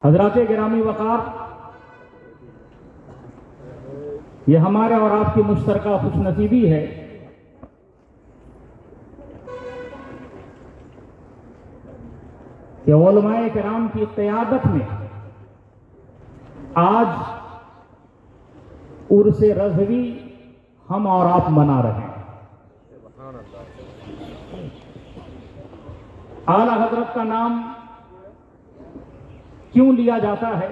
حضرات گرامی وقار، یہ ہمارے اور آپ کی مشترکہ خوش نصیبی ہے کہ علماء کرام کی قیادت میں آج عرس رضوی ہم اور آپ منا رہے ہیں۔ اعلی حضرت کا نام کیوں لیا جاتا ہے؟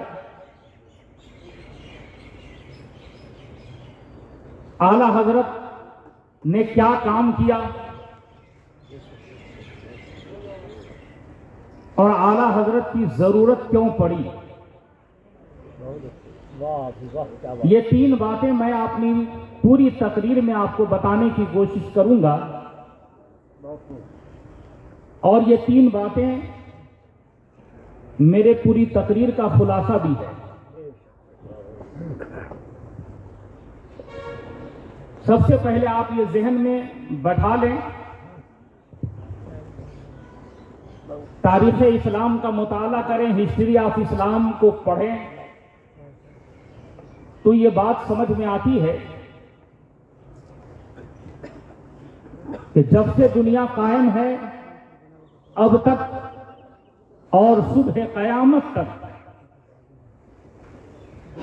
اعلی حضرت نے کیا کام کیا اور اعلی حضرت کی ضرورت کیوں پڑی؟ یہ تین باتیں میں اپنی پوری تقریر میں آپ کو بتانے کی کوشش کروں گا، اور یہ تین باتیں میرے پوری تقریر کا خلاصہ بھی ہے۔ سب سے پہلے آپ یہ ذہن میں بٹھا لیں، تاریخ اسلام کا مطالعہ کریں، ہسٹری آف اسلام کو پڑھیں تو یہ بات سمجھ میں آتی ہے کہ جب سے دنیا قائم ہے اب تک اور صبح قیامت تک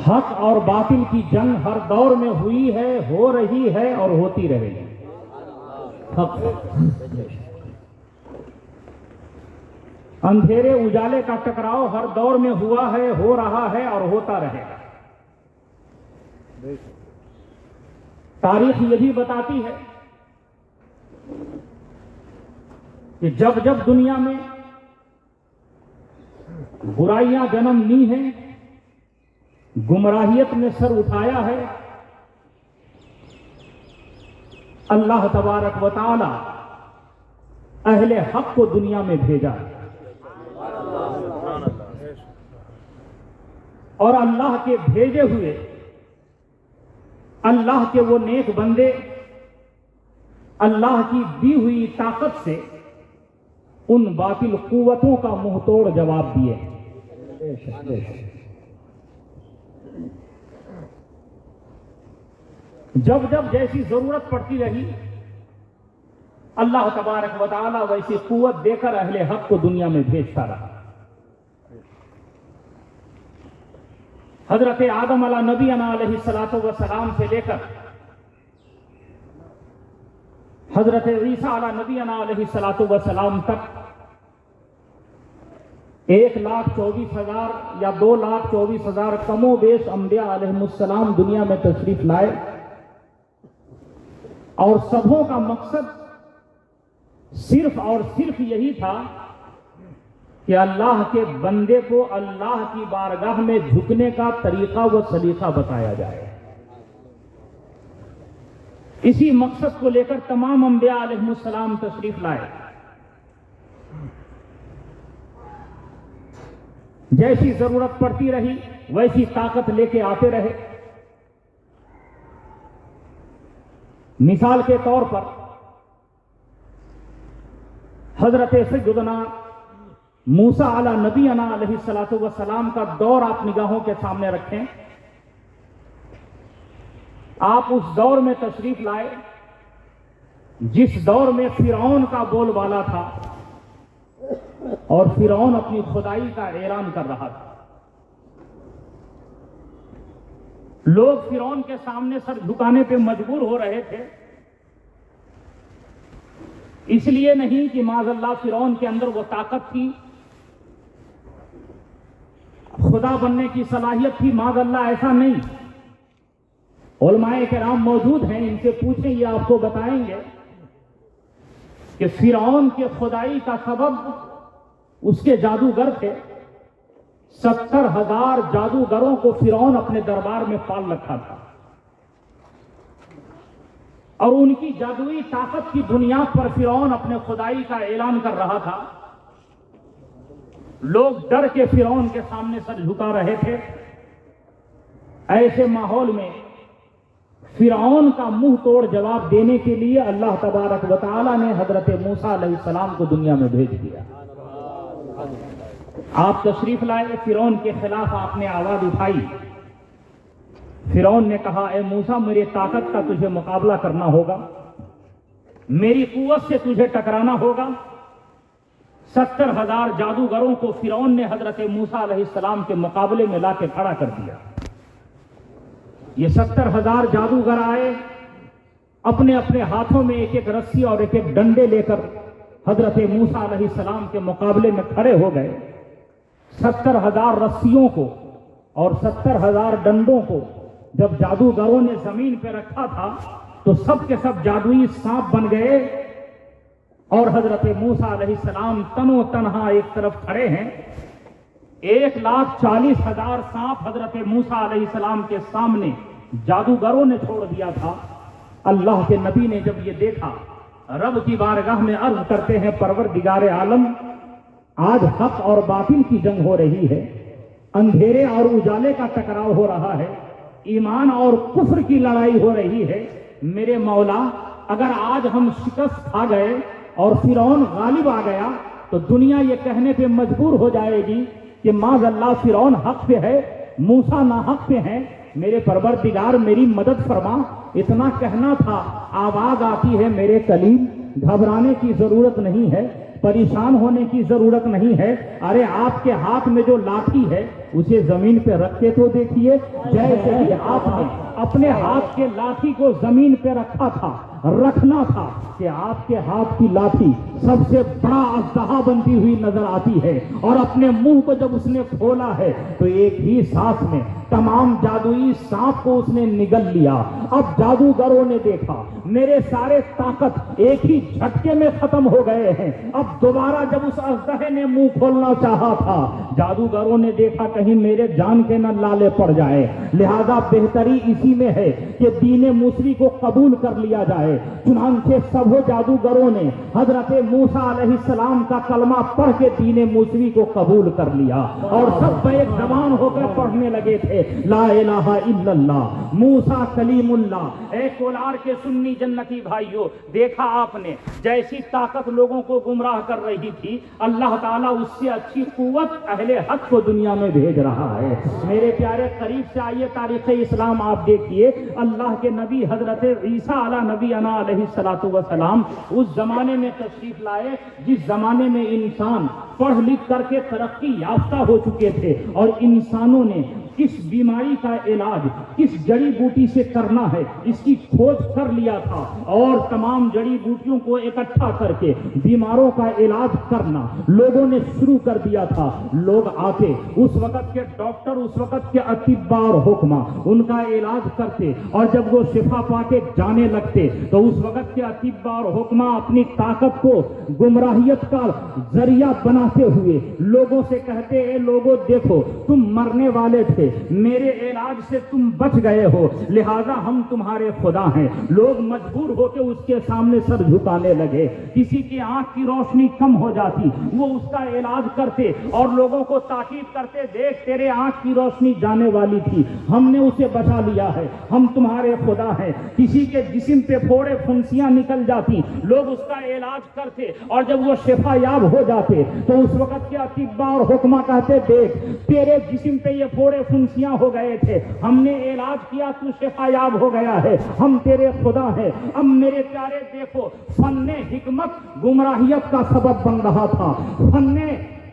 حق اور باطل کی جنگ ہر دور میں ہوئی ہے، ہو رہی ہے اور ہوتی رہے گی۔ اندھیرے اجالے کا ٹکراؤ ہر دور میں ہوا ہے، ہو رہا ہے اور ہوتا رہے گا۔ تاریخ یہ بھی بتاتی ہے کہ جب جب دنیا میں برائیاں جنم لی ہیں، گمراہیت نے سر اٹھایا ہے، اللہ تبارک و تعالی اہل حق کو دنیا میں بھیجا اور اللہ کے بھیجے ہوئے اللہ کے وہ نیک بندے اللہ کی دی ہوئی طاقت سے ان باطل قوتوں کا منہ توڑ جواب دیے۔ جب جب جیسی ضرورت پڑتی رہی اللہ تبارک و تعالی ویسی قوت دے کر اہل حق کو دنیا میں بھیجتا رہا۔ حضرت آدم علیہ نبی علیہ الصلوۃ والسلام سے لے کر حضرت عیسیٰ علیہ نبی علیہ الصلوۃ والسلام تک 1,24,000 یا 2,24,000 کم و بیش انبیاء علیہ السلام دنیا میں تشریف لائے، اور سبوں کا مقصد صرف اور صرف یہی تھا کہ اللہ کے بندے کو اللہ کی بارگاہ میں جھکنے کا طریقہ و سلیقہ بتایا جائے۔ اسی مقصد کو لے کر تمام انبیاء علیہ السلام تشریف لائے۔ جیسی ضرورت پڑتی رہی ویسی طاقت لے کے آتے رہے۔ مثال کے طور پر حضرت سیدنا موسیٰ علیہ نبی علیہ الصلوۃ والسلام کا دور آپ نگاہوں کے سامنے رکھیں۔ آپ اس دور میں تشریف لائے جس دور میں فرعون کا بول بالا تھا اور فرعون اپنی خدائی کا اعلان کر رہا تھا۔ لوگ فرعون کے سامنے سر جھکانے پہ مجبور ہو رہے تھے، اس لیے نہیں کہ معاذ اللہ فرعون کے اندر وہ طاقت تھی، خدا بننے کی صلاحیت تھی، معاذ اللہ ایسا نہیں۔ علماء کرام موجود ہیں، ان سے پوچھیں، یہ آپ کو بتائیں گے کہ فرعون کے خدائی کا سبب اس کے جادوگر تھے۔ 70,000 جادوگروں کو فرعون اپنے دربار میں پال رکھا تھا، اور ان کی جادوئی طاقت کی بنیاد پر فرعون اپنے خدائی کا اعلان کر رہا تھا۔ لوگ ڈر کے فرعون کے سامنے سر جھکا رہے تھے۔ ایسے ماحول میں فرعون کا منہ توڑ جواب دینے کے لیے اللہ تبارک و تعالی نے حضرت موسیٰ علیہ السلام کو دنیا میں بھیج دیا۔ آپ تشریف لائے، فرعون کے خلاف آپ نے آواز اٹھائی۔ فرعون نے کہا اے موسیٰ میری طاقت کا تجھے مقابلہ کرنا ہوگا، میری قوت سے تجھے ٹکرانا ہوگا۔ 70,000 جادوگروں کو فرعون نے حضرت موسیٰ علیہ السلام کے مقابلے میں لا کے کھڑا کر دیا۔ یہ 70,000 جادوگر آئے، اپنے اپنے ہاتھوں میں ایک ایک رسی اور ایک ایک ڈنڈے لے کر حضرت موسیٰ علیہ السلام کے مقابلے میں کھڑے ہو گئے۔ 70,000 رسیوں کو اور 70,000 ڈنڈوں کو جب جادوگروں نے زمین پہ رکھا تھا تو سب کے سب جادوئی سانپ بن گئے، اور حضرت موسیٰ علیہ السلام تنو تنہا ایک طرف کھڑے ہیں۔ 1,40,000 سانپ حضرت موسیٰ علیہ السلام کے سامنے جادوگروں نے چھوڑ دیا تھا۔ اللہ کے نبی نے جب یہ دیکھا، رب کی بارگاہ میں عرض کرتے ہیں پروردگار عالم، آج حق اور باطل کی جنگ ہو رہی ہے، اندھیرے اور اجالے کا ٹکراؤ ہو رہا ہے، ایمان اور کفر کی لڑائی ہو رہی ہے۔ میرے مولا، اگر آج ہم شکست کھا گئے اور فرعون غالب آ گیا تو دنیا یہ کہنے پہ مجبور ہو جائے گی کہ معاذ اللہ فرعون حق پہ ہے، موسیٰ ناحق پہ ہیں۔ میرے پروردگار میری مدد فرما۔ اتنا کہنا تھا، آواز آتی ہے میرے کلیم، گھبرانے کی ضرورت نہیں ہے، پریشان ہونے کی ضرورت نہیں ہے۔ ارے آپ کے ہاتھ میں جو لاٹھی ہے اسے زمین پہ رکھ کے تو دیکھیے، جیسے ہی آپ نے اپنے ہاتھ کے لاٹھی کو زمین پہ رکھا تھا، رکھنا تھا کہ آپ کے ہاتھ کی لاٹھی سب سے بڑا اژدہا بنتی ہوئی نظر آتی ہے، اور اپنے منہ کو جب اس نے کھولا ہے تو ایک ہی سانس میں تمام جادوئی سانپ کو اس نے نگل لیا۔ اب جادوگروں نے دیکھا میرے سارے طاقت ایک ہی جھٹکے میں ختم ہو گئے ہیں۔ اب دوبارہ جب اس اژدہے نے منہ کھولنا چاہا تھا، جادوگروں نے دیکھا کہیں میرے جان کے نہ لالے پڑ جائے، لہذا بہتری اسی میں ہے کہ دین موسوی کو قبول کر لیا جائے۔ چنانچہ سب جادوگروں نے حضرت موسیٰ علیہ السلام کا کلمہ پڑھ کے دین موسوی کو قبول کر لیا، اور سب بیک زبان ہو کر پڑھنے لگے تھے لا الہ الا اللہ موسیٰ کلیم اللہ۔ اے کولار کے سنی جنتی بھائیوں، دیکھا آپ نے جیسی طاقت لوگوں کو گمراہ کر رہی تھی، اللہ تعالیٰ اس سے اچھی قوت اہل حق کو دنیا میں بھیج رہا ہے۔ میرے پیارے قریب سے آئیے تاریخ اسلام آپ دیکھیے، اللہ کے نبی حضرت عیسیٰ علیہ نبی علیہ السلام اس زمانے میں تشریف لائے جس زمانے میں انسان پڑھ لکھ کر کے ترقی یافتہ ہو چکے تھے، اور انسانوں نے کس بیماری کا علاج کس جڑی بوٹی سے کرنا ہے اس کی کھوج کر لیا تھا، اور تمام جڑی بوٹیوں کو اکٹھا کر کے بیماروں کا علاج کرنا لوگوں نے شروع کر دیا تھا۔ لوگ آتے، اس وقت کے ڈاکٹر، اس وقت کے اطباء اور حکماں ان کا علاج کرتے، اور جب وہ شفا پا کے جانے لگتے تو اس وقت کے اطباء اور حکماں اپنی طاقت کو گمراہیت کا ذریعہ بناتے ہوئے لوگوں سے کہتے اے لوگوں دیکھو تم مرنے والے تھے، میرے علاج سے تم بچ گئے ہو، لہذا ہم تمہارے خدا ہیں۔ لوگ مجبور ہو کے اس کے سامنے سر جھکانے لگے۔ کسی کی آنکھ کی روشنی کم ہو جاتی، وہ اس کا علاج کرتے اور لوگوں کو تاکید کرتے دیکھ تیرے آنکھ کی روشنی جانے والی تھی، ہم نے اسے بچا لیا ہے، ہم تمہارے خدا ہیں۔ کسی کے جسم پہ پھوڑے پھنسیاں نکل جاتی، لوگ اس کا علاج کرتے، اور جب وہ شفا یاب ہو جاتے تو اس وقت کے اطباء اور حکماں کہتے دیکھ تیرے جسم پہ یہ پھوڑے پھنسیاں ہو گئے تھے، ہم نے علاج کیا تو شفا یاب ہو گیا ہے، ہم تیرے خدا ہیں۔ اب میرے پیارے دیکھو، فن حکمت گمراہیت کا سبب بن رہا تھا، فن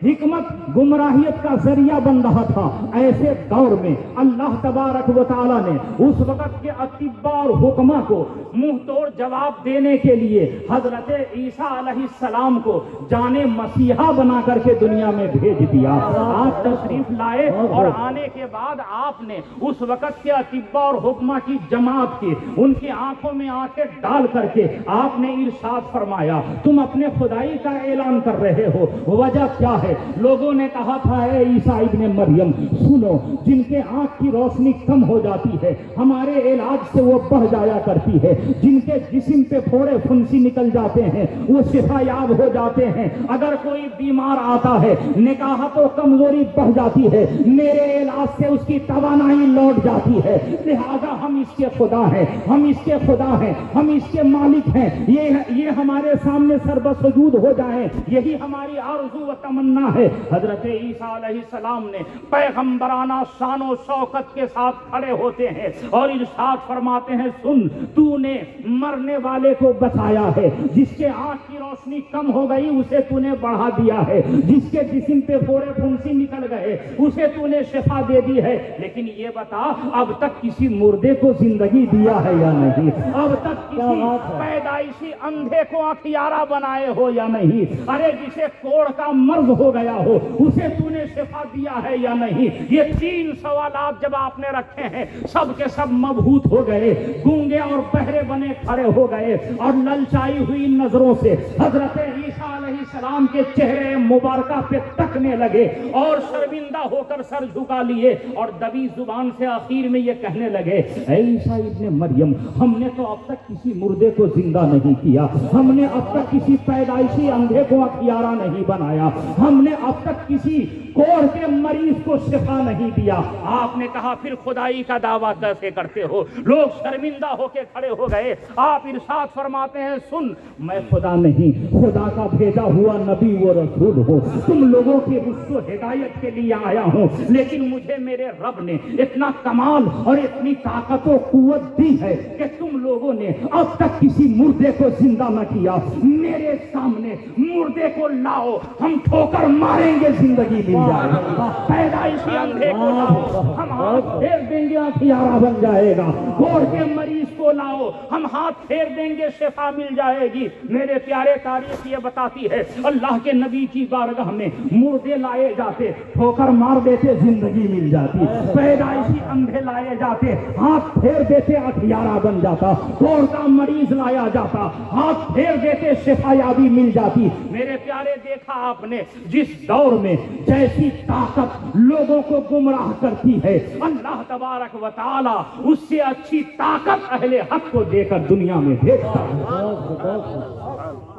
حکمت گمراہیت کا ذریعہ بن رہا تھا۔ ایسے دور میں اللہ تبارک و تعالیٰ نے اس وقت کے اطباء اور حکماء کو منہ توڑ جواب دینے کے لیے حضرت عیسیٰ علیہ السلام کو جانے مسیحا بنا کر کے دنیا میں بھیج دیا۔ آپ تشریف لائے، اور آنے کے بعد آپ نے اس وقت کے اطباء اور حکماء کی جماعت کی ان کی آنکھوں میں آنکھیں ڈال کر کے آپ نے ارشاد فرمایا تم اپنے خدائی کا اعلان کر رہے ہو، وجہ کیا ہے؟ لوگوں نے کہا تھا اے عیسیٰ ابن مریم سنو، جن کے آنکھ کی روشنی کم ہو جاتی ہے ہمارے علاج سے وہ بڑھ جایا کرتی ہے، جن کے جسم پہ پھوڑے پھنسی نکل جاتے ہیں وہ شفا یاب ہو جاتے ہیں، اگر کوئی بیمار آتا ہے نکاحت و کمزوری بڑھ جاتی ہے میرے علاج سے اس کی توانائی لوٹ جاتی ہے، لہذا ہم اس کے خدا ہیں، ہم اس کے خدا ہیں، ہم اس کے مالک ہیں، یہ ہمارے سامنے سربسجود ہو جائیں، یہی ہماری آرزو و تمنا بننا ہے. حضرت عیسیٰ علیہ السلام نے پیغمبرانہ شان و شوکت کے ساتھ کھڑے ہوتے ہیں اور ارشاد فرماتے ہیں سن تو نے مرنے والے کو بچایا ہے, جس کے آنکھ کی روشنی کم ہو گئی اسے تو نے بڑھا دیا ہے, جس کے جسم پہ پھوڑے پھنسی نکل گئے اسے تو نے شفا دے دی ہے. لیکن یہ بتا اب تک کسی مردے کو زندگی دیا ہے یا نہیں؟ اب تک کسی پیدائشی اندھے کو آنکھیارا بنائے ہو یا نہیں؟ ارے جسے کوڑ کا مرض ہو گیا ہو اسے تو نے شفا دیا ہے یا نہیں؟ یہ 3 سوالات جب آپ نے رکھے ہیں سب کے سب مبہوت ہو گئے, گونگے اور بہرے بنے کھڑے ہو گئے اور للچائی ہوئی نظروں سے حضرت عیسیٰ علیہ السلام کے چہرے مبارکہ پہ تکنے لگے اور شرمندہ ہو کر سر جھکا لیے اور دبی زبان سے آخر میں یہ کہنے لگے اے عیسیٰ ابن مریم, ہم نے تو اب تک کسی مردے کو زندہ نہیں کیا, ہم نے اب تک کسی پیدائشی اندھے کو اختیارہ نہیں بنایا, ہم نے اب تک کسی کوڑ کے مریض کو شفا نہیں دیا. آپ نے کہا پھر خدائی کا دعویٰ کیسے کرتے ہو؟ لوگ شرمندہ ہو کے کھڑے ہو گئے. آپ ارشاد فرماتے ہیں سن میں خدا نہیں, خدا کا بھیجا ہوا نبی و رسول ہو, تم لوگوں کی رشد و ہدایت کے لیے آیا ہوں, لیکن مجھے میرے رب نے اتنا کمال اور اتنی طاقت و قوت دی ہے کہ تم لوگوں نے اب تک کسی مردے کو زندہ نہ کیا. میرے سامنے مردے کو لاؤ, ہم ٹھوکر ماریں گے زندگی مل جائے گا. پیدائشی اندھے کو لاؤ, ہم ہاتھ پھیر دیں گے ہتھیارہ بن جائے گا. کوڑ کے مریض کو لاؤ, ہم ہاتھ پھیر دیں گے شفا مل جائے گی. میرے پیارے تاریخ یہ بتاتی ہے اللہ کے نبی کی بارگاہ میں مردے لائے جاتے, ٹھوکر مار دیتے زندگی مل جاتی. پیدائشی اندھے لائے جاتے, ہاتھ پھیر دیتے ہتھیارہ بن جاتا. کوڑ کا مریض لایا جاتا, ہاتھ پھیر دیتے شفا یابی مل جاتی. میرے پیارے دیکھا آپ نے جس دور میں جیسی طاقت لوگوں کو گمراہ کرتی ہے اللہ تبارک و تعالی اس سے اچھی طاقت اہل حق کو دے کر دنیا میں بھیجتا ہے.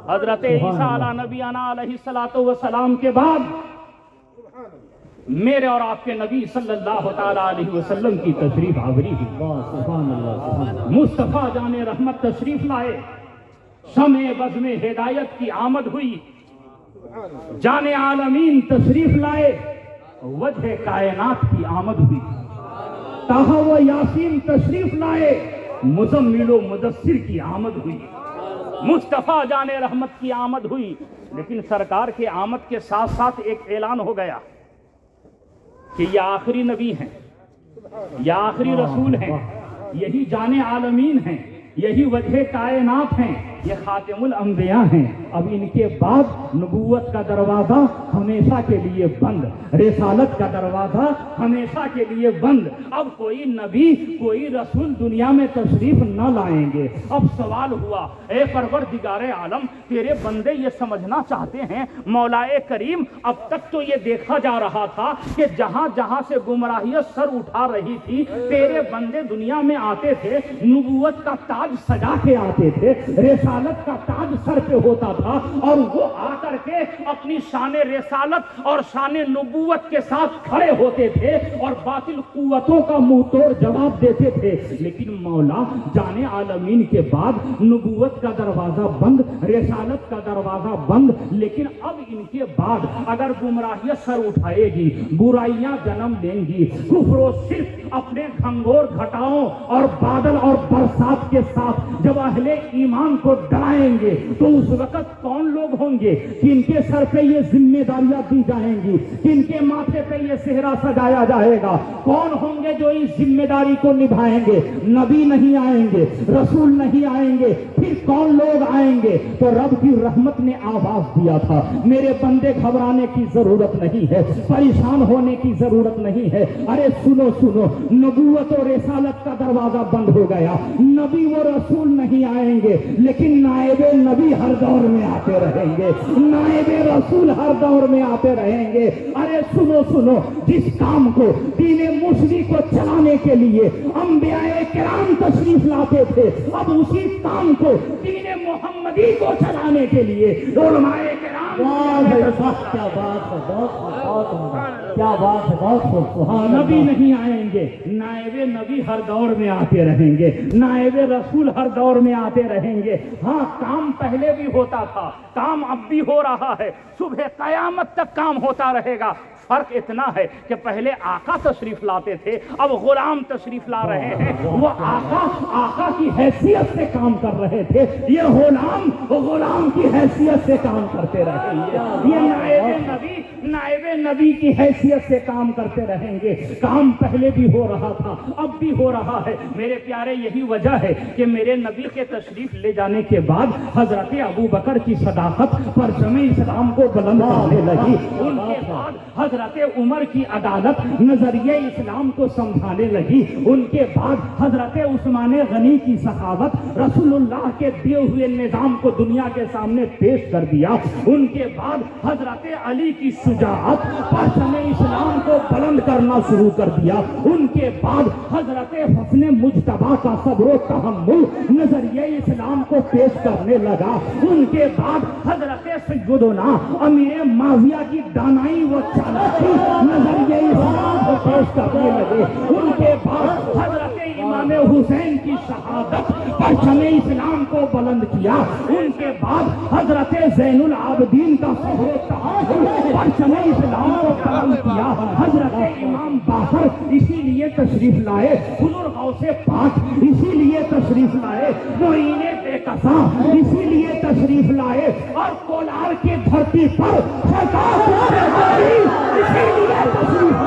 حضرت عیسیٰ علیہ نبینا علیہ الصلوۃ والسلام کے بعد میرے اور آپ کے نبی صلی اللہ تعالی علیہ وسلم کی تشریف آوری ہوئی. مصطفیٰ جان رحمت تشریف لائے, شمع بزم ہدایت کی آمد ہوئی, جان عالمین تشریف لائے, وجہ کائنات کی آمد ہوئی. طٰہٰ و یاسین تشریف لائے, مزمل و مدثر کی آمد ہوئی. مصطفیٰ جان رحمت کی آمد ہوئی. لیکن سرکار کے آمد کے ساتھ ساتھ ایک اعلان ہو گیا کہ یہ آخری نبی ہیں, یہ آخری رسول ہیں, یہی جان عالمین ہیں, یہی وجہ کائنات ہیں, یہ خاتم الانبیاء ہیں. اب ان کے بعد نبوت کا دروازہ ہمیشہ کے لیے بند, رسالت کا دروازہ ہمیشہ کے لیے بند. اب کوئی نبی کوئی رسول دنیا میں تشریف نہ لائیں گے. اب سوال ہوا اے پروردگار عالم, تیرے بندے یہ سمجھنا چاہتے ہیں مولا کریم اب تک تو یہ دیکھا جا رہا تھا کہ جہاں جہاں سے گمراہیت سر اٹھا رہی تھی تیرے بندے دنیا میں آتے تھے, نبوت کا تاج سجا کے آتے تھے, رسالت کا تاج سر پہ ہوتا تھا, اور وہ آ کر کے اپنی شان رسالت اور شان نبوت کے ساتھ کھڑے ہوتے تھے اور باطل قوتوں کا منہ توڑ جواب دیتے تھے. لیکن مولا جان عالمین کے بعد نبوت کا دروازہ بند, رسالت کا دروازہ بند, لیکن اب ان کے بعد اگر گمراہیت سر اٹھائے گی, برائیاں جنم لیں گی, کفر و شرک اپنے گھنگور گھٹاؤں اور بادل اور برسات کے ساتھ جب اہل ایمان کو ڈرائیں گے تو اس وقت کون لوگ ہوں گے جن کے سر پہ یہ ذمہ داریاں دی جائیں گی, جن کے ماتھے پہ یہ صحرا سجایا جائے گا؟ کون ہوں گے جو اس ذمہ داری کو نبھائیں گے؟ نبی نہیں آئیں گے, رسول نہیں آئیں گے, پھر کون لوگ آئیں گے؟ تو رب کی رحمت نے آواز دیا تھا میرے بندے گھبرانے کی ضرورت نہیں ہے, پریشان ہونے کی ضرورت نہیں ہے. ارے سنو سنو, نبوت و رسالت کا دروازہ بند ہو گیا, نبی و رسول نہیں آئیں گے, لیکن نائب نبی ہر دور میں آتے رہیں گے, نائب رسول ہر دور میں آتے رہیں گے. ارے سنو سنو, جس کام کو دین مسلم کو چلانے کے لیے انبیاء کرام تشریف لاتے تھے, اب اسی کام کو دین محمدی کو چلانے کے لیے علماء کرام کیا بات ہے، بہت عمدہ، کیا بات ہے، بہت خوب. نبی نہیں آئیں گے، نائب نبی ہر دور میں آتے رہیں گے، نائب رسول ہر دور میں آتے رہیں گے. ہاں کام پہلے بھی ہوتا تھا، کام اب بھی ہو رہا ہے، صبح قیامت تک کام ہوتا رہے گا. فرق اتنا ہے کہ پہلے آقا تشریف لاتے تھے، اب غلام تشریف لا رہے ہیں. وہ آقا کی حیثیت سے کام کر رہے تھے، یہ غلام کی حیثیت سے کام کرتے رہیں گے. یہ نائب نبی کی حیثیت سے کام کرتے رہیں گے. کام پہلے بھی ہو رہا تھا، اب بھی ہو رہا ہے. میرے پیارے یہی وجہ ہے کہ میرے نبی کے تشریف لے جانے کے بعد حضرت ابو بکر کی صداقت پرچم اسلام کو بلند کرنے لگی. ان کے بعد حضرت عمر کی عدالت نظریہ اسلام کو سمجھانے لگی. ان کے بعد حضرت عثمان غنی کی سخاوت رسول اللہ کے دیے ہوئے نظام کو دنیا کے سامنے پیش کر دیا. ان کے بعد حضرت علی کی شجاعت پرچم اسلام کو بلند کرنا شروع کر دیا. ان کے بعد حضرت حسن مجتبی کا صبر و تحمل نظریہ اسلام کو پیش کرنے لگا. ان کے بعد حضرت سیدنا امیر معاویہ کی دانائی و چالاکی نظریہ اسلام کو پیش کرنے لگے. ان کے بعد حضرت امام حسین کی شہادت پرچم اسلام کو بلند کیا. ان کے بعد حضرت زین العابدین کا صبر و تحمل پرچم اسلام کو بلند کیا. حضرت امام باقر اسی لیے تشریف لائے، حضور غوث پاک اسی لیے تشریف لائے، معین بے کساں اسی لیے تشریف لائے، اور کولار کی دھرتی پر اسی لیے تشریف لائے.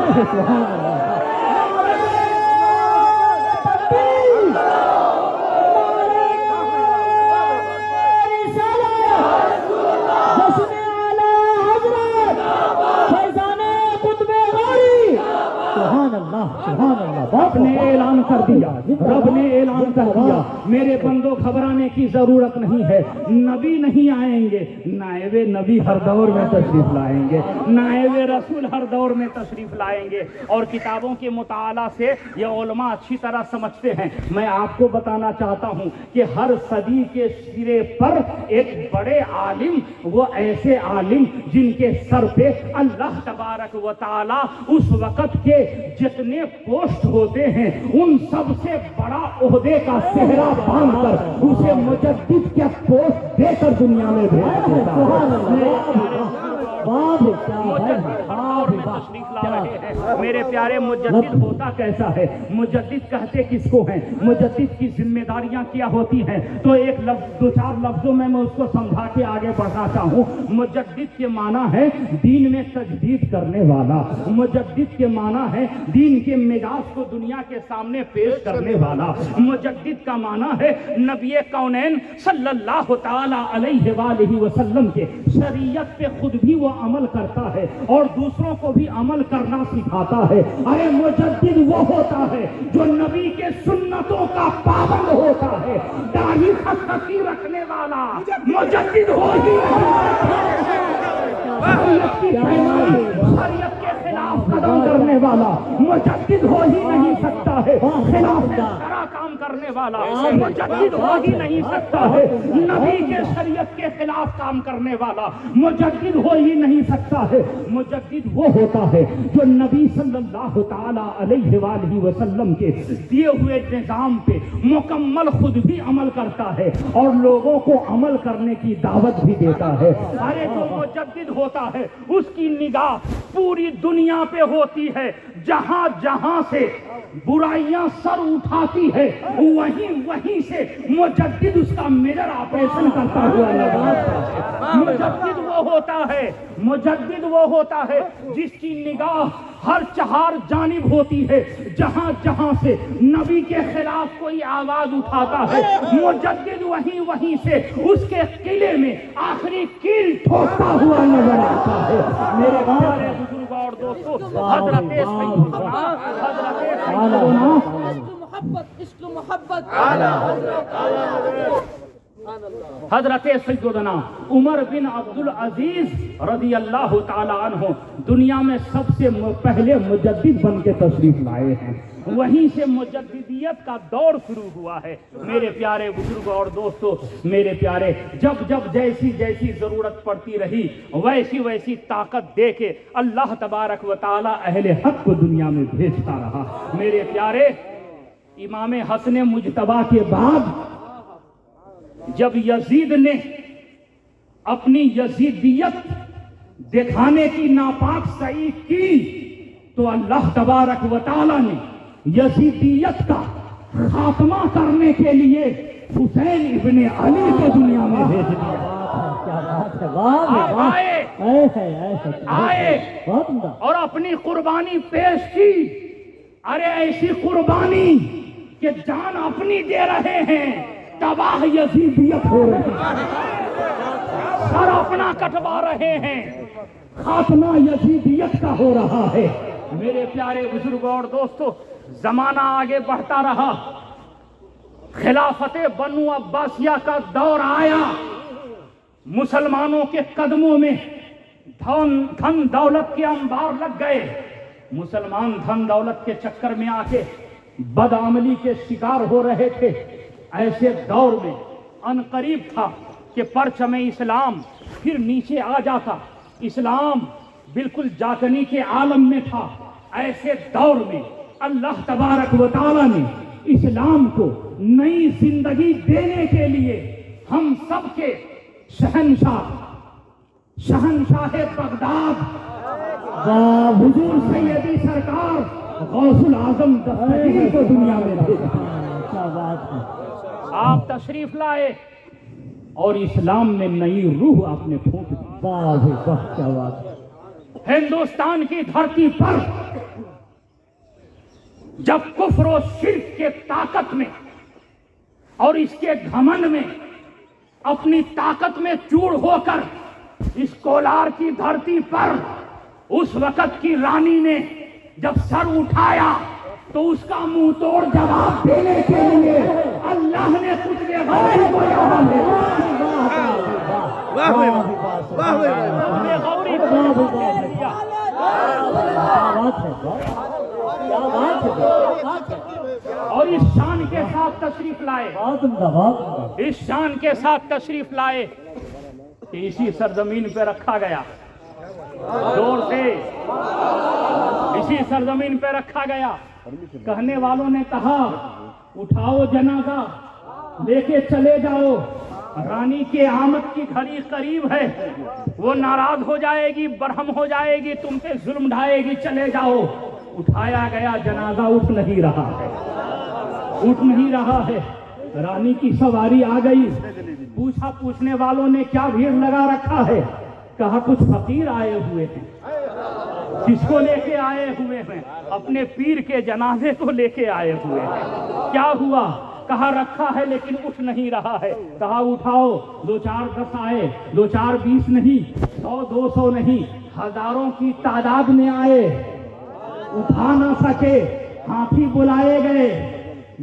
سبحان اللہ. رب نے اعلان کر دیا، رب نے اعلان کر دیا، میرے بندوں گھبرانے کی ضرورت نہیں ہے. نبی نہیں آئیں گے، نائب نبی ہر دور میں تشریف لائیں گے، نائب رسول ہر دور میں تشریف لائیں گے. اور کتابوں کے مطالعہ سے یہ علماء اچھی طرح سمجھتے ہیں. میں آپ کو بتانا چاہتا ہوں کہ ہر صدی کے سرے پر ایک بڑے عالم، وہ ایسے عالم جن کے سر پہ اللہ تبارک و تعالی اس وقت کے جتنے پوسٹ ہوتے ہیں ان سب سے بڑا عہدے کا صحرا باندھ کر اسے مجدد کے پوسٹ دے کر دنیا میں بھیج دیتا ہے. میرے پیارے مجدد ہوتا کیسا ہے؟ مجدد کہتے کس کو ہیں؟ مجدد کی ذمہ داریاں کیا ہوتی ہیں؟ تو ایک لفظ، دو چار لفظوں میں اس کو سمجھا کے آگے بڑھاتا ہوں. مجدد کے معنی ہے دین میں تجدید کرنے والا. مجدد کے معنی ہے دین کے مزاج کو دنیا کے سامنے پیش کرنے والا. مجدد کا معنی ہے نبی کونین صلی اللہ تعالی علیہ وآلہ وسلم کے شریعت پہ خود بھی وہ عمل کرتا ہے اور دوسروں کو بھی عمل کرنا سکھاتا ہے. ارے مجدد وہ ہوتا ہے جو نبی کے سنتوں کا پابند ہوتا ہے. داڑھی خطی رکھنے والا مجدد ہو ہی شریعت کے خلاف قدم کرنے والا مجدد ہو ہی نہیں سکتا ہے. خلاف کام کرنے والا مجدد ہو ہی نہیں سکتا ہے. نبی کے شریعت کے خلاف کام کرنے والا مجدد ہو ہی نہیں سکتا ہے. مجدد وہ ہوتا ہے جو نبی صلی اللہ تعالی علیہ وآلہ وسلم کے دیے ہوئے نظام پہ مکمل خود بھی عمل کرتا ہے اور لوگوں کو عمل کرنے کی دعوت بھی دیتا ہے. ارے جو مجدد ہوتا ہے اس کی نگاہ پوری دنیا پہ ہوتی ہے. جہاں جہاں سے برائیاں سر اٹھاتی ہے وہیں سے مجدد اس کا میجر آپریشن کرتا ہوا لگا. مجدد وہ ہوتا ہے جس کی نگاہ ہر چہار جانب ہوتی ہے. جہاں جہاں سے نبی کے خلاف کوئی آواز اٹھاتا ہے مجدد وہیں سے اس کے قلعے میں آخری کیل ٹھوکتا ہوا نظر آتا ہے. میرے پیارے بزرگ اور دوستو، حضرت محبت، عشق محبت. حضرت سیدنا عمر بن عبد العزیز رضی اللہ تعالی عنہ دنیا میں سب سے پہلے مجدد بن کے تشریف لائے ہیں. وہیں سے مجددیت کا دور شروع ہوا ہے. میرے پیارے بزرگوں اور دوستو، میرے پیارے، جب جب جیسی جیسی ضرورت پڑتی رہی ویسی ویسی طاقت دے کے اللہ تبارک و تعالی اہل حق کو دنیا میں بھیجتا رہا. میرے پیارے، امام حسن مجتبی کے بعد جب یزید نے اپنی یزیدیت دکھانے کی ناپاک سعی کی تو اللہ تبارک و تعالی نے یزیدیت کا خاتمہ کرنے کے لیے حسین ابن علی کو دنیا میں بھیج دیا. کیا بات ہے، واہ آپ آئے اور اپنی قربانی پیش کی. ارے ایسی قربانی کہ جان اپنی دے رہے ہیں، تباہ یزیدیت ہو رہی ہے، سر اپنا کٹوا رہے ہیں، خاتمہ یزیدیت کا ہو رہا ہے. میرے پیارے بزرگوں اور دوستو، زمانہ آگے بڑھتا رہا، خلافت بنو عباسیہ کا دور آیا. مسلمانوں کے قدموں میں دھن دولت کے انبار لگ گئے. مسلمان دھن دولت کے چکر میں آ کے بدعملی کے شکار ہو رہے تھے. ایسے دور میں ان قریب تھا کہ پرچم اسلام پھر نیچے آ جاتا، اسلام بالکل جاکنی کے عالم میں تھا. ایسے دور میں اللہ تبارک و تعالی نے اسلام کو نئی زندگی دینے کے لیے ہم سب کے شہنشاہ بغداد حضور سیدی سرکار غوث العظم دستگیر کو دنیا میں بھیجا. کیا بات ہے. آپ تشریف لائے اور اسلام میں نئی روح آپ نے پھونک دی. واہ واہ، کیا بات ہے. ہندوستان کی دھرتی پر جب کفر و شرک کے طاقت میں اور اس کے گھمنڈ میں اپنی طاقت میں چور ہو کر اس کولار کی دھرتی پر اس وقت کی رانی نے جب سر اٹھایا تو اس کا منہ توڑ جواب دینے کے لیے اللہ نے کچھ غوری کو یہاں اور اس شان کے ساتھ تشریف لائے، اس شان کے ساتھ تشریف لائے کہ اسی سرزمین پہ رکھا گیا، زور سے اسی سرزمین پہ رکھا گیا. کہنے والوں نے کہا اٹھاؤ جنازہ لے کے چلے جاؤ، رانی کے آمد کی گھڑی قریب ہے، وہ ناراض ہو جائے گی، برہم ہو جائے گی، تم پہ ظلم ڈھائے گی، چلے جاؤ. اٹھایا گیا، جنازہ اٹھ نہیں رہا ہے، اٹھ نہیں رہا ہے. رانی کی سواری آ گئی، پوچھا پوچھنے والوں نے کیا بھیڑ لگا رکھا ہے؟ کہا کچھ فقیر آئے ہوئے ہیں. کس کو لے کے آئے ہوئے ہیں؟ اپنے پیر کے جنازے کو لے کے آئے ہوئے ہیں. کیا ہوا؟ کہا رکھا ہے لیکن اٹھ نہیں رہا ہے. کہا اٹھاؤ. 2 4 10 آئے، 2 4 20 نہیں، 100 200 نہیں، ہزاروں کی تعداد میں آئے. اٹھا نہ سکے، ہاتھی بلائے گئے،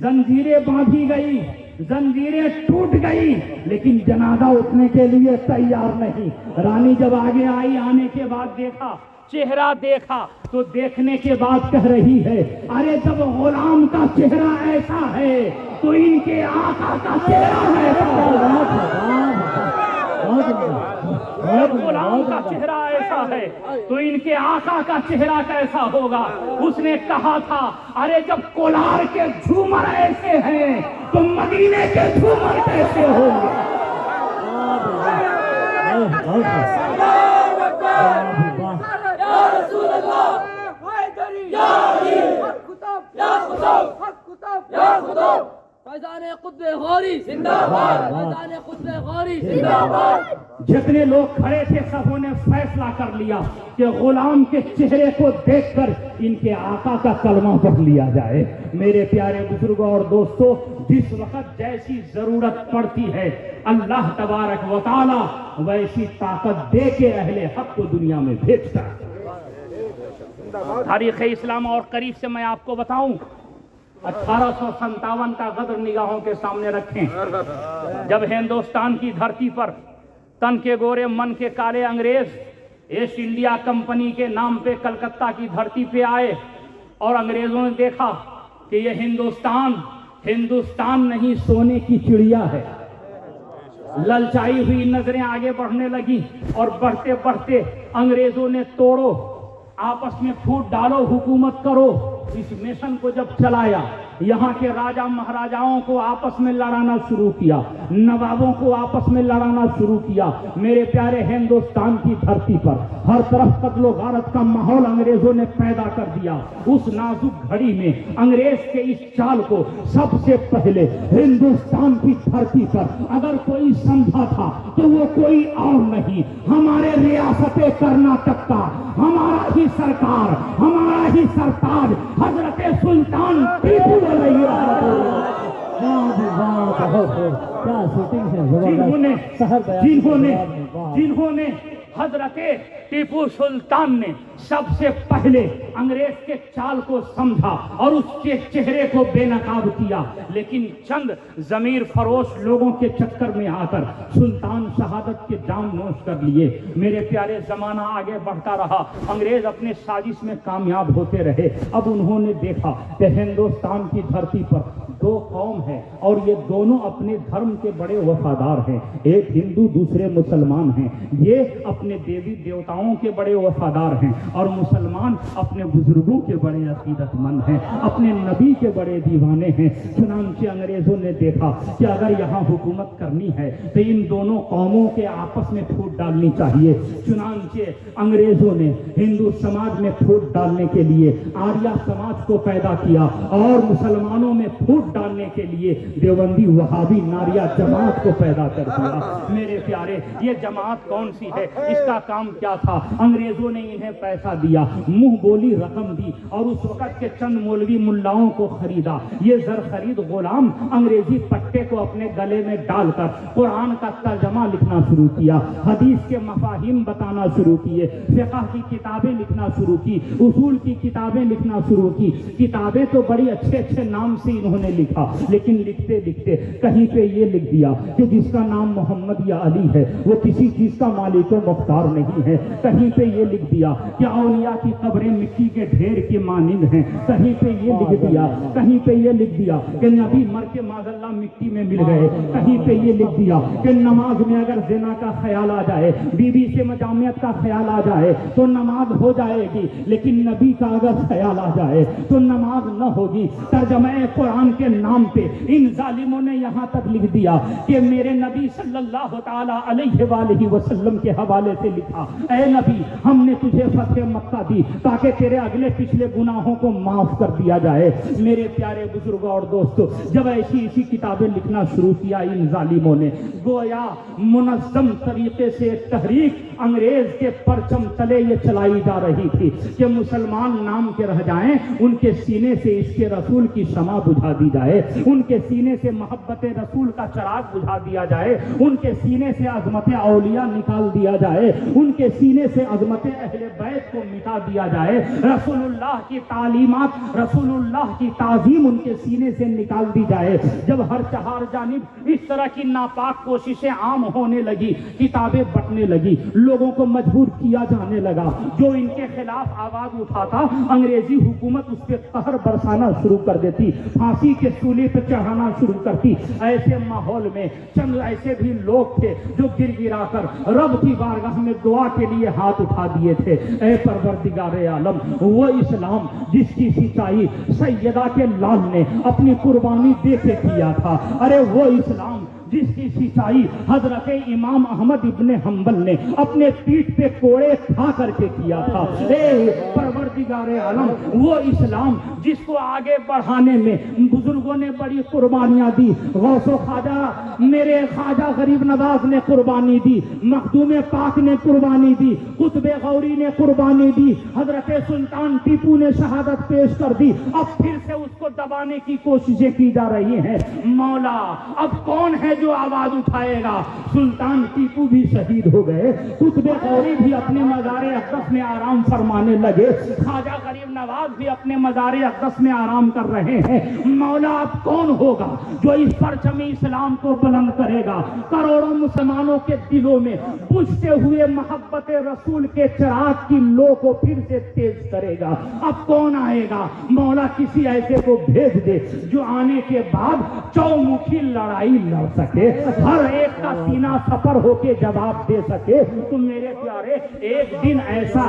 زنجیریں باندھی گئی، زنجیریں ٹوٹ گئی، لیکن جنازہ اٹھنے کے لیے تیار نہیں. رانی جب آگے آئی، آنے کے بعد دیکھا، چہرہ دیکھا تو دیکھنے کے بعد کہہ رہی ہے ارے جب غلام کا چہرہ ایسا ہے تو ان کے آقا کا چہرہ ایسا جب غلام کا چہرہ ایسا ہے تو ان کے آقا کا چہرہ کیسا ہوگا. اس نے کہا تھا ارے جب کولار کے جھومر ایسے ہیں تو مدینے کے جھومر کیسے ہوں گے. جتنے لوگ کھڑے تھے سبوں نے فیصلہ کر لیا کہ غلام کے چہرے کو دیکھ کر ان کے آقا کا کلمہ پڑھ لیا جائے. میرے پیارے بزرگوں اور دوستو، جس وقت جیسی ضرورت پڑتی ہے اللہ تبارک و تعالی ویسی طاقت دے کے اہل حق کو دنیا میں بھیجتا ہے. تاریخ اسلام اور قریب سے میں آپ کو بتاؤں، 1857 کا غدر نگاہوں کے سامنے رکھیں، جب ہندوستان کی دھرتی پر تن کے گورے من کے کالے انگریز ایسٹ انڈیا کمپنی کے نام پہ کلکتہ کی دھرتی پہ آئے اور انگریزوں نے دیکھا کہ یہ ہندوستان نہیں سونے کی چڑیا ہے، للچائی ہوئی نظریں آگے بڑھنے لگی اور بڑھتے بڑھتے انگریزوں نے توڑو، آپس میں پھوٹ ڈالو، حکومت کرو، اس مشن کو جب چلایا، یہاں کے راجہ مہاراجاؤں کو آپس میں لڑانا شروع کیا، نوابوں کو آپس میں لڑانا شروع کیا، میرے پیارے ہندوستان کی دھرتی پر ہر طرف قتل و غارت کا ماحول انگریزوں نے پیدا کر دیا۔ اس نازک گھڑی میں انگریز کے اس چال کو سب سے پہلے ہندوستان کی دھرتی پر اگر کوئی سمجھا تھا تو وہ کوئی اور نہیں، ہمارے ریاست کرناٹک کا ہمارا ہی سرکار، ہمارا ہی سرتاج حضرت سلطان ٹیپو علیہ کیا شوٹنگ ہے، جنہوں نے حضرت ٹیپو سلطان نے سب سے پہلے انگریز کے چال کو سمجھا اور اس کے چہرے کو بے نقاب کیا، لیکن چند ضمیر فروش لوگوں کے چکر میں آ کر سلطان شہادت کے جام نوش کر لیے۔ میرے پیارے زمانہ آگے بڑھتا رہا، انگریز اپنے سازش میں کامیاب ہوتے رہے۔ اب انہوں نے دیکھا کہ ہندوستان کی دھرتی پر دو قوم ہے اور یہ دونوں اپنے دھرم کے بڑے وفادار ہیں، ایک ہندو دوسرے مسلمان ہیں، یہ اپنے دیوی دیوتاؤں کے بڑے وفادار ہیں اور مسلمان اپنے بزرگوں کے بڑے عقیدت مند ہیں، اپنے نبی کے بڑے دیوانے ہیں۔ چنانچہ انگریزوں نے دیکھا کہ اگر یہاں حکومت کرنی ہے تو ان دونوں قوموں کے آپس میں پھوٹ ڈالنی چاہیے۔ چنانچہ انگریزوں نے ہندو سماج میں پھوٹ ڈالنے کے لیے آریہ سماج کو پیدا کیا اور مسلمانوں میں پھوٹ ڈالنے کے لیے دیوبندی وہابی ناریہ جماعت کو پیدا کر دیا۔ میرے پیارے، یہ جماعت کون سی ہے؟ اس کا کام کیا تھا؟ انگریزوں نے انہیں پیسہ دیا، منہ بولی رقم دی اور اس وقت کے چند مولوی ملاؤں کو خریدا۔ یہ زر خرید غلام انگریزی پٹے کو اپنے گلے میں ڈال کر قرآن کا ترجمہ لکھنا شروع کیا، حدیث کے مفاہیم بتانا شروع کیے، فقہ کی کتابیں لکھنا شروع کی، اصول کی کتابیں لکھنا شروع کی۔ کتابیں تو بڑی اچھے اچھے نام سے انہوں نے لکھا، لیکن لکھتے لکھتے کہیں پہ یہ لکھ دیا کہ جس کا نام محمد یا علی ہے وہ کسی چیز کا مالک و مختار نہیں ہے، کہیں پہ یہ لکھ دیا کہ اولیاء کی قبریں مٹی کے ڈھیر کے مانند ہیں، کہیں پہ یہ لکھ دیا، کہیں پہ یہ لکھ دیا کہ نبی مر کے معاذ اللہ مٹی میں مل گئے، کہیں پہ یہ لکھ دیا کہ نماز میں اگر زنا کا خیال آ جائے، بیوی سے مجامعت کا خیال آ جائے تو نماز ہو جائے گی، لیکن نبی کا اگر خیال آ جائے تو نماز نہ ہوگی۔ ترجمہ قرآن کے نام پہ ان ظالموں نے یہاں تک لکھ دیا کہ میرے نبی صلی اللہ تعالی علیہ وآلہ وسلم کے حوالے سے لکھا، اے نبی ہم نے تجھے فتح مکہ دی تاکہ تیرے اگلے پچھلے گناہوں کو معاف کر دیا جائے۔ میرے پیارے بزرگوں اور دوستو، جب ایسی کتابیں لکھنا شروع کیا ان ظالموں نے، گویا منظم طریقے سے تحریک انگریز کے پرچم تلے یہ چلائی جا رہی تھی کہ مسلمان نام کے رہ جائیں، ان کے سینے سے اس کے رسول کی شمع بجھا دی جائے، ان کے سینے سے محبت رسول کا چراغ بجھا دیا جائے، ان کے سینے سے عظمت اولیاء نکال دیا جائے، ان کے سینے سے عظمت اہل بیت کو مٹا دیا جائے، رسول اللہ کی تعلیمات، رسول اللہ کی تعظیم ان کے سینے سے نکال دی جائے۔ جب ہر چہار جانب اس طرح کی ناپاک کوششیں عام ہونے لگی، کتابیں بٹنے لگی، لوگوں کو مجبور کیا جانے لگا، جو ان کے خلاف آواز اٹھاتا انگریزی حکومت اس پہ قہر برسانا شروع کر دیتی، پھانسی کے سولی پہ چڑھانا شروع کرتی۔ ایسے ماحول میں چند ایسے بھی لوگ تھے جو گر گرا کر رب کی بارگاہ میں دعا کے لیے ہاتھ اٹھا دیے تھے، اے پروردگار عالم، وہ اسلام جس کی سچائی سیدہ کے لال نے اپنی قربانی دے کے کیا تھا، ارے وہ اسلام جس کی سچائی حضرت امام احمد ابن حنبل نے اپنے پیٹھ پہ کوڑے کھا کر کے کیا تھا، اے پروردگار عالم، وہ اسلام جس کو آگے بڑھانے میں بزرگوں نے بڑی قربانیاں دی، غوث و خواجہ میرے خواجہ غریب نواز نے قربانی دی، مخدوم پاک نے قربانی دی، قطب غوری نے قربانی دی، حضرت سلطان ٹیپو نے شہادت پیش کر دی، اب پھر سے اس کو دبانے کی کوششیں کی جا رہی ہیں۔ مولا اب کون ہے جو آواز اٹھائے گا، سلطان ٹیپو بھی شہید ہو گئے، قطب غوری بھی اپنے مزار اقدس میں آرام فرمانے لگے، خواجہ غریب نواز بھی اپنے مزار اقدس میں آرام کر رہے ہیں۔ مولا اب کون ہوگا جو اس پرچم اسلام کو بلند کرے گا، کروڑوں مسلمانوں کے دلوں میں بجھتے ہوئے محبت رسول کے چراغ کی لو کو پھر سے تیز کرے گا؟ اب کون آئے گا؟ مولا کسی ایسے کو بھیج دے جو آنے کے بعد چومکھی لڑائی لڑ سکے، ہر ایک کا سینہ سپر ہو کے جواب دے سکے۔ تو میرے پیارے، ایک دن ایسا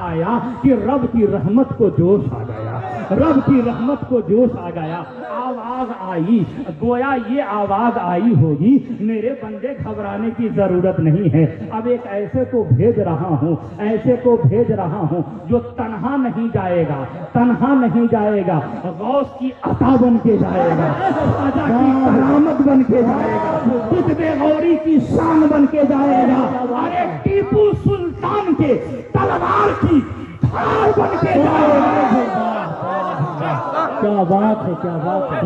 آیا کہ رب کی رحمت کو جوش آ گیا، رب کی رحمت کو جوش آ گیا، آواز آئی، گویا یہ آواز آئی ہوگی میرے بندے گھبرانے کی ضرورت نہیں ہے، اب ایک ایسے کو بھیج رہا ہوں جو تنہا نہیں جائے گا، غوث کی عطا بن کے جائے گا، خواجہ کی کرامت بن کے جائے گا، قطب غوری کی شان بن کے جائے گا، ارے ٹیپو سلطان کے تلوار کی دھار بن کے جائے گا۔ کیا بات ہے، کیا بات ہے۔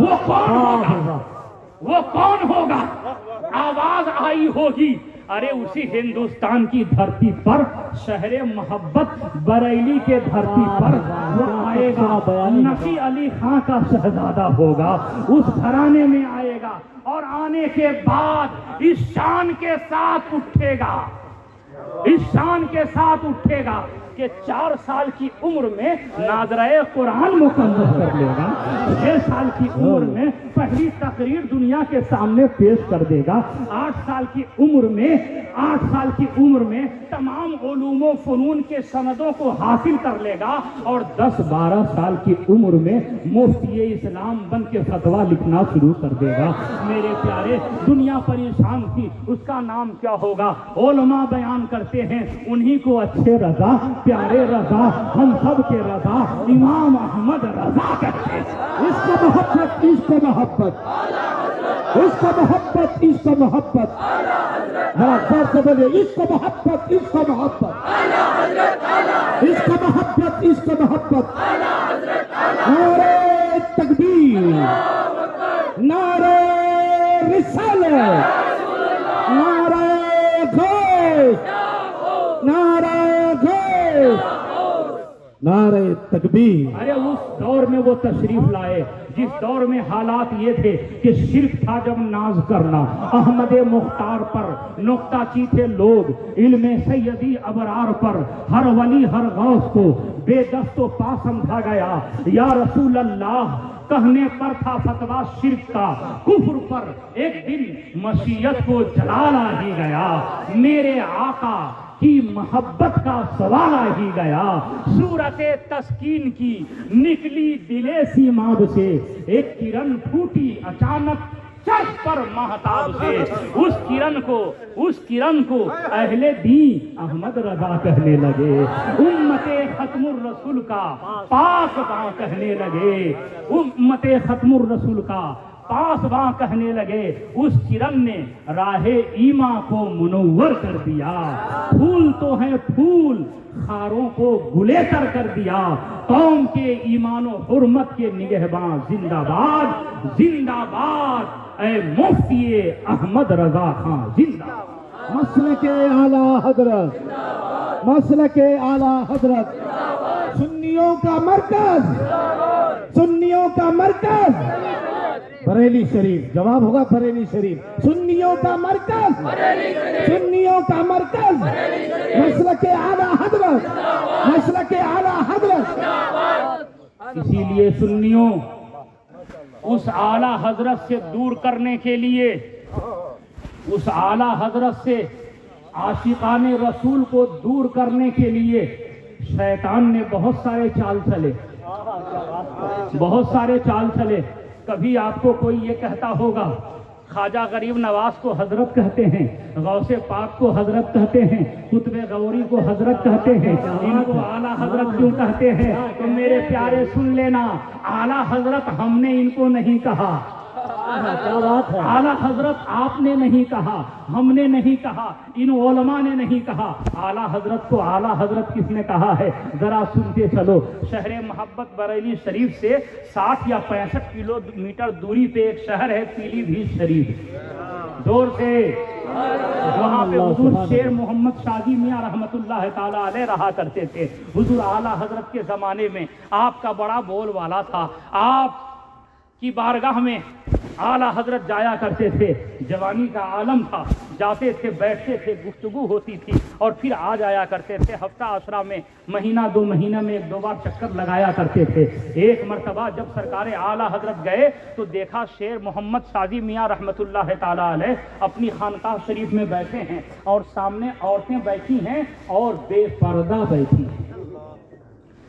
وہ کون ہوگا؟ آواز آئی ہوگی، ارے اسی ہندوستان کی دھرتی پر، شہر محبت بریلی کے دھرتی پر وہ آئے گا، نقی علی خان کا شہزادہ ہوگا، اس گھرانے میں آئے گا، اور آنے کے بعد اس شان کے ساتھ اٹھے گا کہ 4 سال کی عمر میں ناظرہ قرآن مکمل کر لے گا، 6 سال کی عمر میں پہلی تقریر دنیا کے سامنے پیش کر دے گا، 8 سال کی عمر میں تمام علوم و فنون کے سندوں کو حاصل کر لے گا، اور 10-12 سال کی عمر میں مفتی اسلام بن کے فتویٰ لکھنا شروع کر دے گا۔ میرے پیارے، دنیا پریشان تھی، اس کا نام کیا ہوگا؟ علماء بیان کرتے ہیں انہی کو اچھے رضا، پیارے رضا، ہم سب کے رضا، امام احمد رضا کہتے ہیں۔ عشق محبت، عشق محبت، عشق محبت، عشق محبت، ذرا زور سے بولے، عشق محبت، عشق محبت، عشق محبت، عشق محبت، نعرہ تکبیر، نعرہ رسالت، نعرہ غوث، نعرہ غوث، نعرہ تکبیر۔ ارے اس دور میں وہ تشریف لائے جس دور میں حالات یہ تھے کہ شرک تھا جب ناز کرنا، احمد مختار پر نقطہ چی تھے لوگ، علم سیدی ابرار پر ہر ولی ہر غوث کو بے دست و پا سمجھا گیا، یا رسول اللہ کہنے پر تھا فتویٰ شرک کا، کفر پر ایک دن مشیت کو جلال آ ہی گیا، میرے آقا کی محبت کا سوال آ ہی گیا، صورت تسکین کی نکلی دلے سیماب سے، ایک کرن پھوٹی اچانک چرخ پر مہتاب سے، اس کرن کو اہل دین احمد رضا کہنے لگے، امت ختم الرسول کا پاس باں کہنے لگے، امت ختم الرسول کا پاس باں کہنے لگے، اس کرن نے راہ ایمان کو منور کر دیا، پھول تو ہیں پھول خاروں کو گلے کر دیا، قوم کے ایمان و حرمت کے نگہباں زندہ باد، زندہ باد اے مفتی احمد رضا خان زندہ باد۔ مسلک اعلیٰ حضرت، مسلک اعلیٰ حضرت، سنیوں کا مرکز، سنیوں کا مرکز بریلی شریف، جواب ہوگا بریلی شریف، سنیوں کا مرکز، سنیوں کا مرکز، مسلک اعلیٰ حضرت، مسلک اعلیٰ حضرت۔ اسی لیے سنیوں اس اعلیٰ حضرت سے دور کرنے کے لیے، اس اعلیٰ حضرت سے عاشقان رسول کو دور کرنے کے لیے شیطان نے بہت سارے چال چلے۔ کبھی آپ کو کوئی یہ کہتا ہوگا خواجہ غریب نواز کو حضرت کہتے ہیں، غوث پاک کو حضرت کہتے ہیں، قطب غوری کو حضرت کہتے ہیں، ان کو اعلیٰ حضرت کیوں کہتے ہیں؟ تو میرے پیارے سن لینا، اعلیٰ حضرت ہم نے ان کو نہیں کہا، کیا بات ہے. اعلیٰ حضرت آپ نے نہیں کہا، ہم نے نہیں کہا، ان علماء نے نہیں کہا، اعلیٰ حضرت کو اعلیٰ حضرت کس نے کہا ہے؟ ذرا سنتے چلو. شہر محبت بریلی شریف سے 60 یا 65 کلومیٹر دوری پہ ایک شہر ہے پیلی بھیت شریف. زور سے. وہاں پہ حضور شیر محمد شاہی میاں رحمت اللہ تعالیٰ علیہ رہا کرتے تھے. حضور اعلیٰ حضرت کے زمانے میں آپ کا بڑا بول والا تھا. آپ کی بارگاہ میں اعلیٰ حضرت جایا کرتے تھے. جوانی کا عالم تھا، جاتے تھے، بیٹھتے تھے، گفتگو ہوتی تھی اور پھر آ جایا کرتے تھے. ہفتہ عشرہ میں مہینہ 2 مہینہ میں 1-2 بار چکر لگایا کرتے تھے. ایک مرتبہ جب سرکار اعلیٰ حضرت گئے تو دیکھا شیر محمد شاہی میاں رحمت اللہ تعالیٰ علیہ اپنی خانقاہ شریف میں بیٹھے ہیں اور سامنے عورتیں بیٹھی ہیں اور بے پردہ بیٹھی ہیں.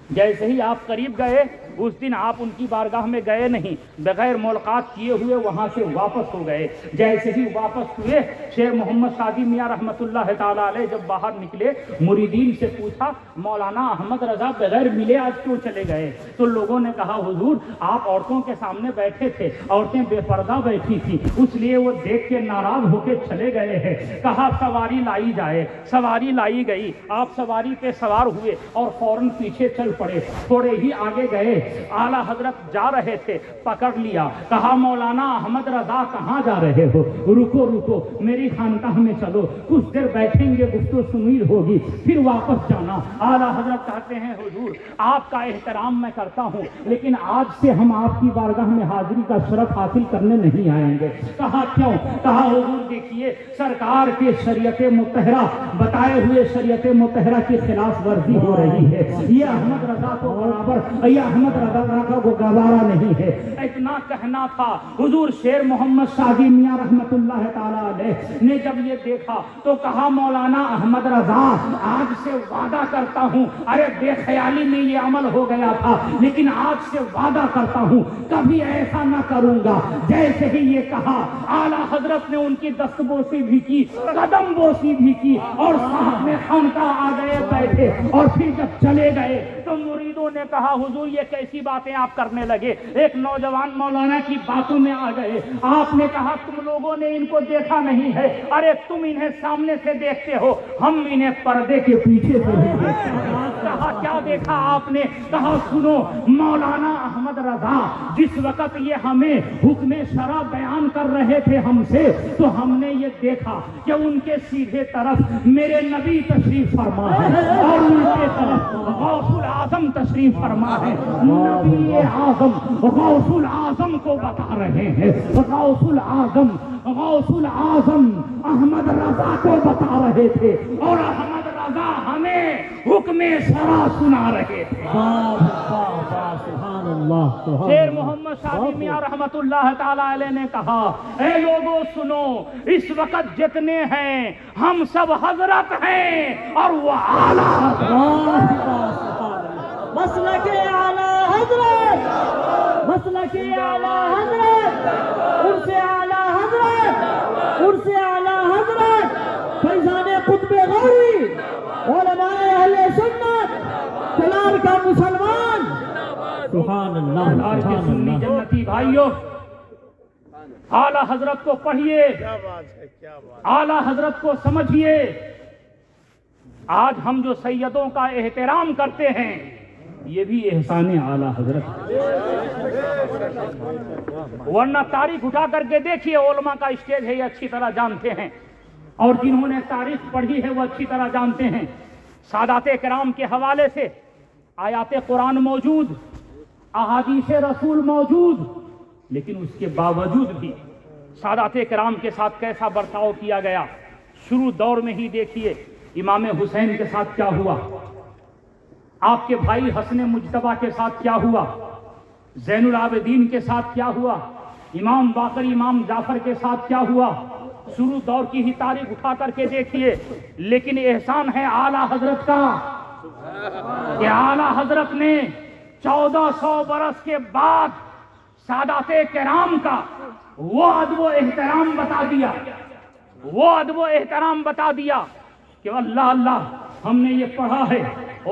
جیسے ہی آپ قریب گئے، اس دن آپ ان کی بارگاہ میں گئے نہیں، بغیر ملاقات کیے ہوئے وہاں سے واپس ہو گئے. جیسے ہی واپس ہوئے، شیر محمد شاہی میاں رحمت اللہ تعالیٰ علیہ جب باہر نکلے، مریدین سے پوچھا مولانا احمد رضا بغیر ملے آج کیوں چلے گئے؟ تو لوگوں نے کہا حضور آپ عورتوں کے سامنے بیٹھے تھے، عورتیں بے پردہ بیٹھی تھی، اس لیے وہ دیکھ کے ناراض ہو کے چلے گئے ہیں. کہا سواری لائی جائے. سواری لائی گئی، آپ سواری پہ سوار ہوئے اور فوراً پیچھے چل پڑے. تھوڑے ہی آگے گئے، اعلیٰ حضرت جا رہے تھے، پکڑ لیا. کہا مولانا احمد رضا کہاں جا رہے ہو؟ رکو رکو، میری خانقاہ میں چلو، کچھ دیر بیٹھیں گے، گفتگو سنیر ہوگی، پھر واپس جانا. اعلیٰ حضرت کہتے ہیں حضور آپ کا احترام میں کرتا ہوں، لیکن آج سے ہم آپ کی بارگاہ میں حاضری کا شرف حاصل کرنے نہیں آئیں گے. کہا کیوں؟ کہا حضور دیکھیے سرکار کے شریعت مطہرہ بتائے ہوئے شریعت مطہرہ کی خلاف ورزی ہو رہی ہے. یہ احمد رضا کو برابر، یہ احمد رضا کو گوارا نہیں ہے. اتنا کہنا تھا. حضور شیر محمد شاہی میاں رحمت اللہ تعالیٰ علیہ نے جب یہ دیکھا تو کہا مولانا احمد رضا آج سے وعدہ کرتا ہوں، ارے بے خیالی میں یہ عمل ہو گیا تھا لیکن آج سے وعدہ کرتا ہوں کبھی ایسا نہ کروں گا. جیسے ہی یہ کہا اعلیٰ حضرت نے ان کی دست بوسی بھی کی، قدم بوسی بھی کی اور ساتھ میں خانقاہ آ گئے بیٹھے. اور پھر جب چلے گئے تو مریدوں نے کہا حضور یہ کیسی باتیں آپ کرنے لگے؟ ایک نوجوان مولانا کی باتوں میں آ گئے. آپ نے کہا تم لوگوں نے ان کو دیکھا نہیں ہے، ارے تم انہیں سامنے سے دیکھتے ہو، ہم انہیں پردے کے پیچھے سے بھی دیکھتے ہیں. کہا کیا دیکھا آپ نے؟ کہا سنو مولانا احمد رضا جس وقت یہ ہمیں حکم شرع بیان کر رہے تھے ہم سے، تو ہم نے یہ دیکھا کہ ان کے سیدھے طرف میرے نبی تشریف فرما ہے اور ان کے طرف غوث الاعظم تشریف فرما ہے. نبی اعظم غوث الاعظم کو بتا رہے ہیں، غوث الاعظم احمد رضا کو بتا رہے تھے اور احمد رضا ہمیں حکم شرع سنا رہے تھے. سبحان اللہ. شیر محمد شاہی میاں رحمت اللہ تعالیٰ علیہ نے کہا اے لوگوں سنو، اس وقت جتنے ہیں ہم سب حضرت ہیں اور وہ اعلیٰ مسلک اعلیٰ حضرت، مسلک اعلیٰ حضرت، عرص اعلیٰ حضرت، عرص اعلیٰ حضرت، فیضان قطب غوری، علماء اہل سنت، کلار کا مسلمان. سبحان اللہ. سنی جنتی بھائیوں، اعلیٰ حضرت کو پڑھیے، اعلیٰ حضرت کو سمجھیے. آج ہم جو سیدوں کا احترام کرتے ہیں یہ بھی احسان اعلیٰ حضرت. ورنہ تاریخ اٹھا کر کے دیکھیے، علماء کا اسٹیج ہے یہ اچھی طرح جانتے ہیں، اور جنہوں نے تاریخ پڑھی ہے وہ اچھی طرح جانتے ہیں. سادات کرام کے حوالے سے آیات قرآن موجود، احادیث رسول موجود، لیکن اس کے باوجود بھی سادات کرام کے ساتھ کیسا برتاؤ کیا گیا. شروع دور میں ہی دیکھیے امام حسین کے ساتھ کیا ہوا، آپ کے بھائی حسن مجتبیٰ کے ساتھ کیا ہوا، زین العابدین کے ساتھ کیا ہوا، امام باقر امام جعفر کے ساتھ کیا ہوا. شروع دور کی ہی تاریخ اٹھا کر کے دیکھیے. لیکن احسان ہے اعلیٰ حضرت کا کہ اعلیٰ حضرت نے 1400 برس کے بعد سادات کرام کا وہ ادب و احترام بتا دیا، وہ ادب و احترام بتا دیا کہ اللہ اللہ ہم نے یہ پڑھا ہے،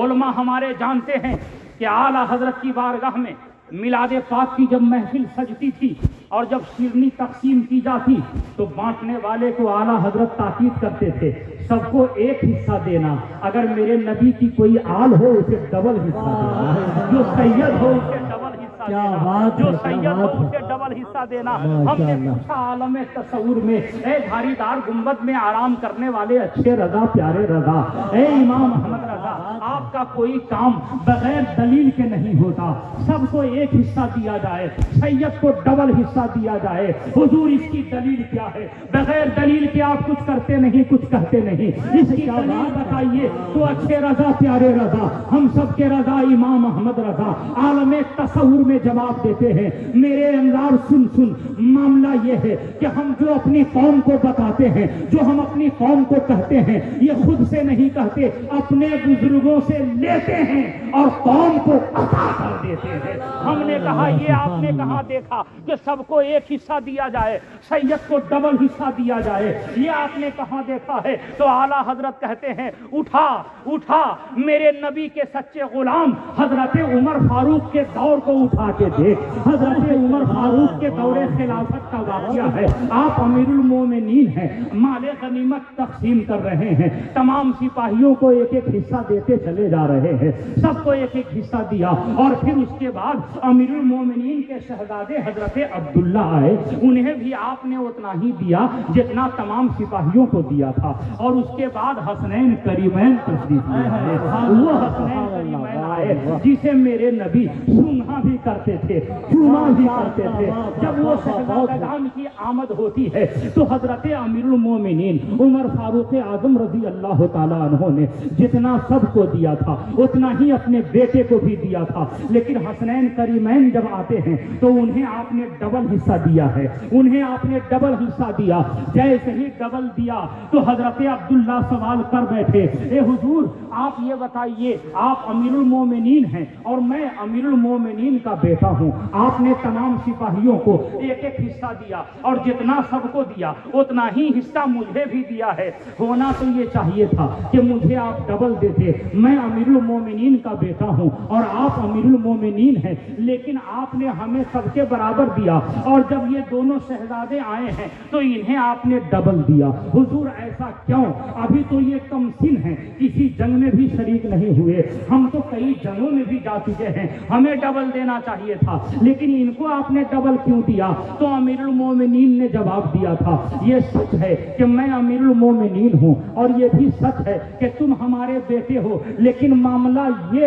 علماء ہمارے جانتے ہیں کہ اعلیٰ حضرت کی بارگاہ میں میلاد پاک کی جب محفل سجتی تھی اور جب شیرنی تقسیم کی جاتی تو بانٹنے والے کو اعلیٰ حضرت تاکید کرتے تھے سب کو ایک حصہ دینا، اگر میرے نبی کی کوئی آل ہو اسے ڈبل حصہ دینا، جو سید ہو اسے ڈبل حصہ دینا، جو سید ہو اسے ڈبل حصہ دینا۔ ہم نے پوچھا عالم تصور میں، اے دھاری دار گنبد میں آرام کرنے والے اچھے رضا پیارے رضا، اے امام احمد رضا، آپ کا کوئی کام بغیر دلیل کے نہیں ہوتا، سب کو ایک حصہ دیا جائے، سید کو ڈبل حصہ دیا جائے، حضور اس کی دلیل کیا ہے؟ بغیر دلیل کے آپ کچھ کرتے نہیں، کچھ کہتے نہیں، اس کی دلیل بتائیے تو اچھے رضا پیارے رضا، ہم سب کے رضا امام احمد رضا عالم تصور میں جواب دیتے ہیں، میرے انظار سن سن، معاملہ یہ ہے کہ ہم جو اپنی قوم کو بتاتے ہیں، جو ہم اپنی قوم کو کہتے ہیں، یہ خود سے نہیں کہتے، اپنے بزرگوں سے لیتے ہیں اور قوم کو عطا کر دیتے ہیں۔ ہم نے کہا یہ آپ نے کہاں دیکھا کہ سب کو ایک حصہ دیا جائے، سید کو ڈبل حصہ دیا جائے، یہ آپ نے کہاں دیکھا ہے؟ تو اعلیٰ حضرت کہتے ہیں اٹھا اٹھا میرے نبی کے سچے غلام حضرت عمر فاروق کے دور کو اٹھا کے دیکھ، حضرت عمر فاروق کے دور خلافت کا واقعہ ہے، آپ امیر المومنین ہیں، مال غنیمت تقسیم کر رہے ہیں، تمام سپاہیوں کو ایک ایک حصہ دیتے چلے جا رہے ہیں، سب کو ایک ایک حصہ دیا، اور پھر اس کے بعد امیر المومنین کے شہزادے حضرت عبداللہ آئے، انہیں بھی آپ نے اتنا ہی دیا جتنا تمام سپاہیوں کو دیا تھا، اور اس کے بعد حسنین کریمین تشریف لے آئے، وہ حسنین کریمین آئے جسے میرے نبی سننا بھی کرتے تھے، چوما بھی کرتے تھے، جب وہ شہزادگان کی آمد ہوتی ہے تو حضرت امیر المومنین عمر فاروق اعظم رضی اللہ تعالیٰ عنہ نے جتنا سب کو دیا تھا اتنا ہی اپنے بیٹے کو بھی دیا تھا، لیکن حسنین کریمین جب آتے ہیں تو انہیں آپ نے ڈبل حصہ دیا ہے، انہیں آپ نے ڈبل حصہ دیا، جیسے ہی ڈبل دیا تو حضرت عبداللہ سوال کر بیٹھے، اے حضور آپ یہ بتائیے، آپ امیر المومنین ہیں اور میں امیر المومنین کا بیٹا ہوں، آپ نے تمام سپاہیوں کو ایک ایک حصہ دیا اور جتنا سب کو دیا اتنا ہی حصہ مجھے بھی دیا ہے، ہونا تو یہ چاہیے تھا کہ مجھے آپ ڈبل دیتے، میں امیر المومنین کا بیٹا ہوں اور آپ امیر المومنین ہیں، لیکن آپ نے ہمیں سب کے برابر دیا، اور جب یہ دونوں شہزادے آئے ہیں تو انہیں آپ نے ڈبل دیا، حضور ایسا کیوں؟ ابھی تو یہ کم سن ہیں، کسی جنگ میں بھی شریک نہیں ہوئے، ہم تو کئی جنگوں میں بھی جا چکے ہیں، ہمیں ڈبل دینا چاہیے تھا، لیکن ان کو آپ نے ڈبل کیوں دیا؟ تو امیر المومنین نے جواب دیا تھا، یہ سچ ہے کہ میں امیر المومنین ہوں اور یہ بھی سچ ہے کہ تم ہمارے بیٹے ہو، لیکن معاملہ یہ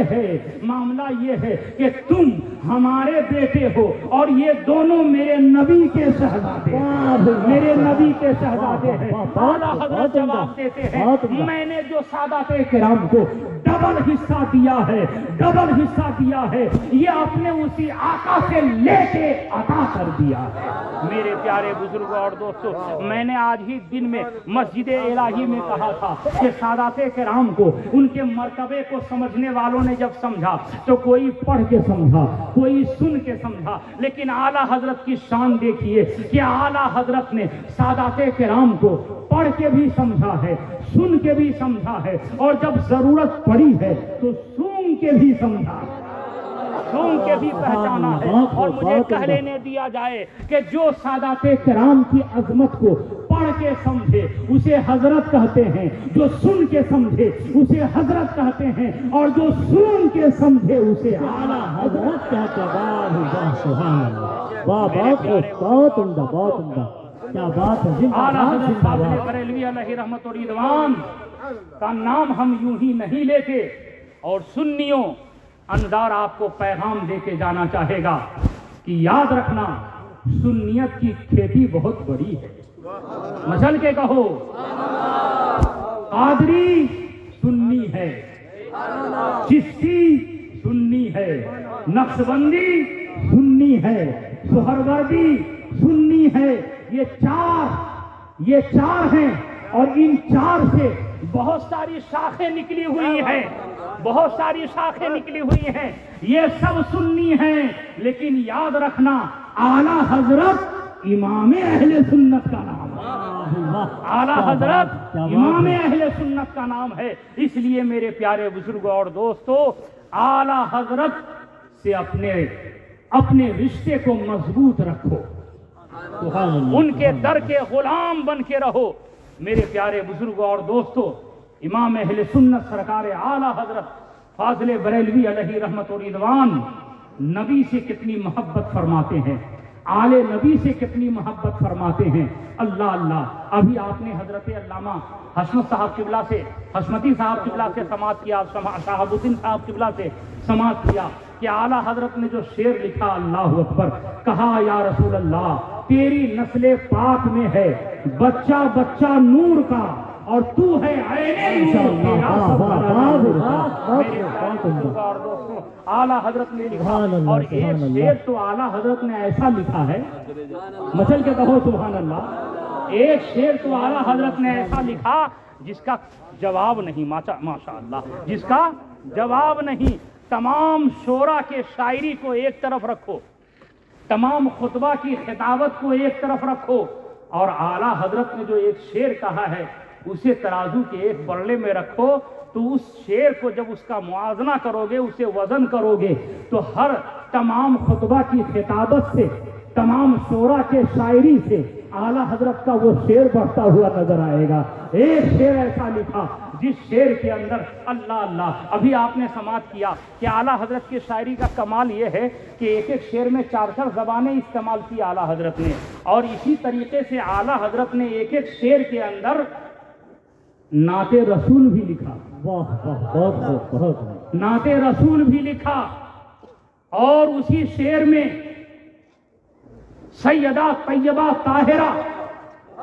ہے کہ تم ہمارے بیٹے ہو اور یہ دونوں میرے نبی کے شہزادے ہیں۔ اعلیٰ حضرت جواب دیتے ہیں، میں نے جو سادات کرام کو ڈبل حصہ دیا ہے یہ آپ نے اسی آقا سے لے کے عطا کر دیا ہے۔ میرے پیارے بزرگوں اور دوستوں، میں نے آج ہی دن میں مسجد الہی میں کہا تھا کہ سادات کرام کو ان کے مرتبے کو سمجھنے والوں نے جب سمجھا تو کوئی پڑھ کے سمجھا، کوئی سن کے سمجھا، لیکن اعلیٰ حضرت کی شان دیکھیے کہ اعلیٰ حضرت نے سادات کرام کو پڑھ کے بھی سمجھا ہے، سن کے بھی سمجھا ہے، اور جب ضرورت پڑی ہے تو سن کے بھی سمجھا، سن کے بھی پہچانا ہے۔ اور مجھے کہہ لینے دیا جائے کہ جو سادات کرام کی عظمت کو پڑھ کے سمجھے اسے حضرت کہتے ہیں، جو سن کے سمجھے اسے حضرت کہتے ہیں، اور جو سن کے سمجھے اسے اعلیٰ حضرت کہتے ہیں۔ بہت عمدہ، کیا بات ہے، اعلیٰ حضرت فاضل بریلوی علیہ رحمت و رضوان کا نام ہم یوں ہی نہیں لیتے، اور سنیوں انظار آپ کو پیغام دے کے جانا چاہے گا کہ یاد رکھنا سنیت کی کھیتی بہت بڑی ہے، مچل کے کہو، قادری سنی ہے، چشتی سنی ہے، نقشبندی سنی ہے، سہروردی سنی ہے، یہ چار ہیں، اور ان چار سے بہت ساری شاخیں نکلی ہوئی ہیں، یہ سب سنی ہیں، لیکن یاد رکھنا اعلیٰ حضرت امام اہل سنت کا نام ہے، اعلیٰ حضرت امام اہل سنت کا نام ہے۔ اس لیے میرے پیارے بزرگوں اور دوستو، اعلیٰ حضرت سے اپنے اپنے رشتے کو مضبوط رکھو، سبحان اللہ، ان کے در کے غلام بن کے رہو۔ میرے پیارے بزرگوں اور دوستو، امام اہل سنت سرکار اعلیٰ حضرت فاضل بریلوی علیہ رحمت و رضوان نبی سے کتنی محبت فرماتے ہیں، آل نبی سے کتنی محبت فرماتے ہیں۔ اللہ اللہ، ابھی آپ نے حضرت علامہ حشمت صاحب قبلہ سے، حشمتی صاحب قبلہ سے سماعت کیا، شہاب الدین صاحب قبلہ سے سماعت کیا کہ اعلیٰ حضرت نے جو شعر لکھا، اللہ اکبر، کہا یا رسول اللہ تیری نسل پاک میں ہے بچہ بچہ نور کا، اور تو ہے عین نور کا۔ اور دوستوں، اعلیٰ حضرت نے لکھا، اور ایک شعر تو اعلیٰ حضرت نے ایسا لکھا ہے، مچل کے کہو سبحان اللہ، ایک شعر تو اعلیٰ حضرت نے ایسا لکھا جس کا جواب نہیں، ماشاء اللہ، جس کا جواب نہیں۔ تمام شعرا کے شاعری کو ایک طرف رکھو، تمام خطبہ کی خطابت کو ایک طرف رکھو، اور اعلیٰ حضرت نے جو ایک شعر کہا ہے اسے ترازو کے ایک پلڑے میں رکھو، تو اس شعر کو جب اس کا موازنہ کرو گے، اسے وزن کرو گے، تو ہر تمام خطبہ کی خطابت سے، تمام شعرا کے شاعری سے اعلیٰ حضرت کا وہ شعر بڑھتا ہوا نظر آئے گا۔ ایک شعر ایسا لکھا جس شعر کے اندر اللہ اللہ، ابھی آپ نے سماعت کیا کہ اعلیٰ حضرت کی شاعری کا کمال یہ ہے کہ ایک ایک شعر میں 4 زبانیں استعمال کی اعلیٰ حضرت نے، اور اسی طریقے سے اعلیٰ حضرت نے ایک ایک شعر کے اندر نعت رسول بھی لکھا، بہت نعت رسول بھی لکھا، اور اسی شعر میں سیدہ طیبہ طاہرہ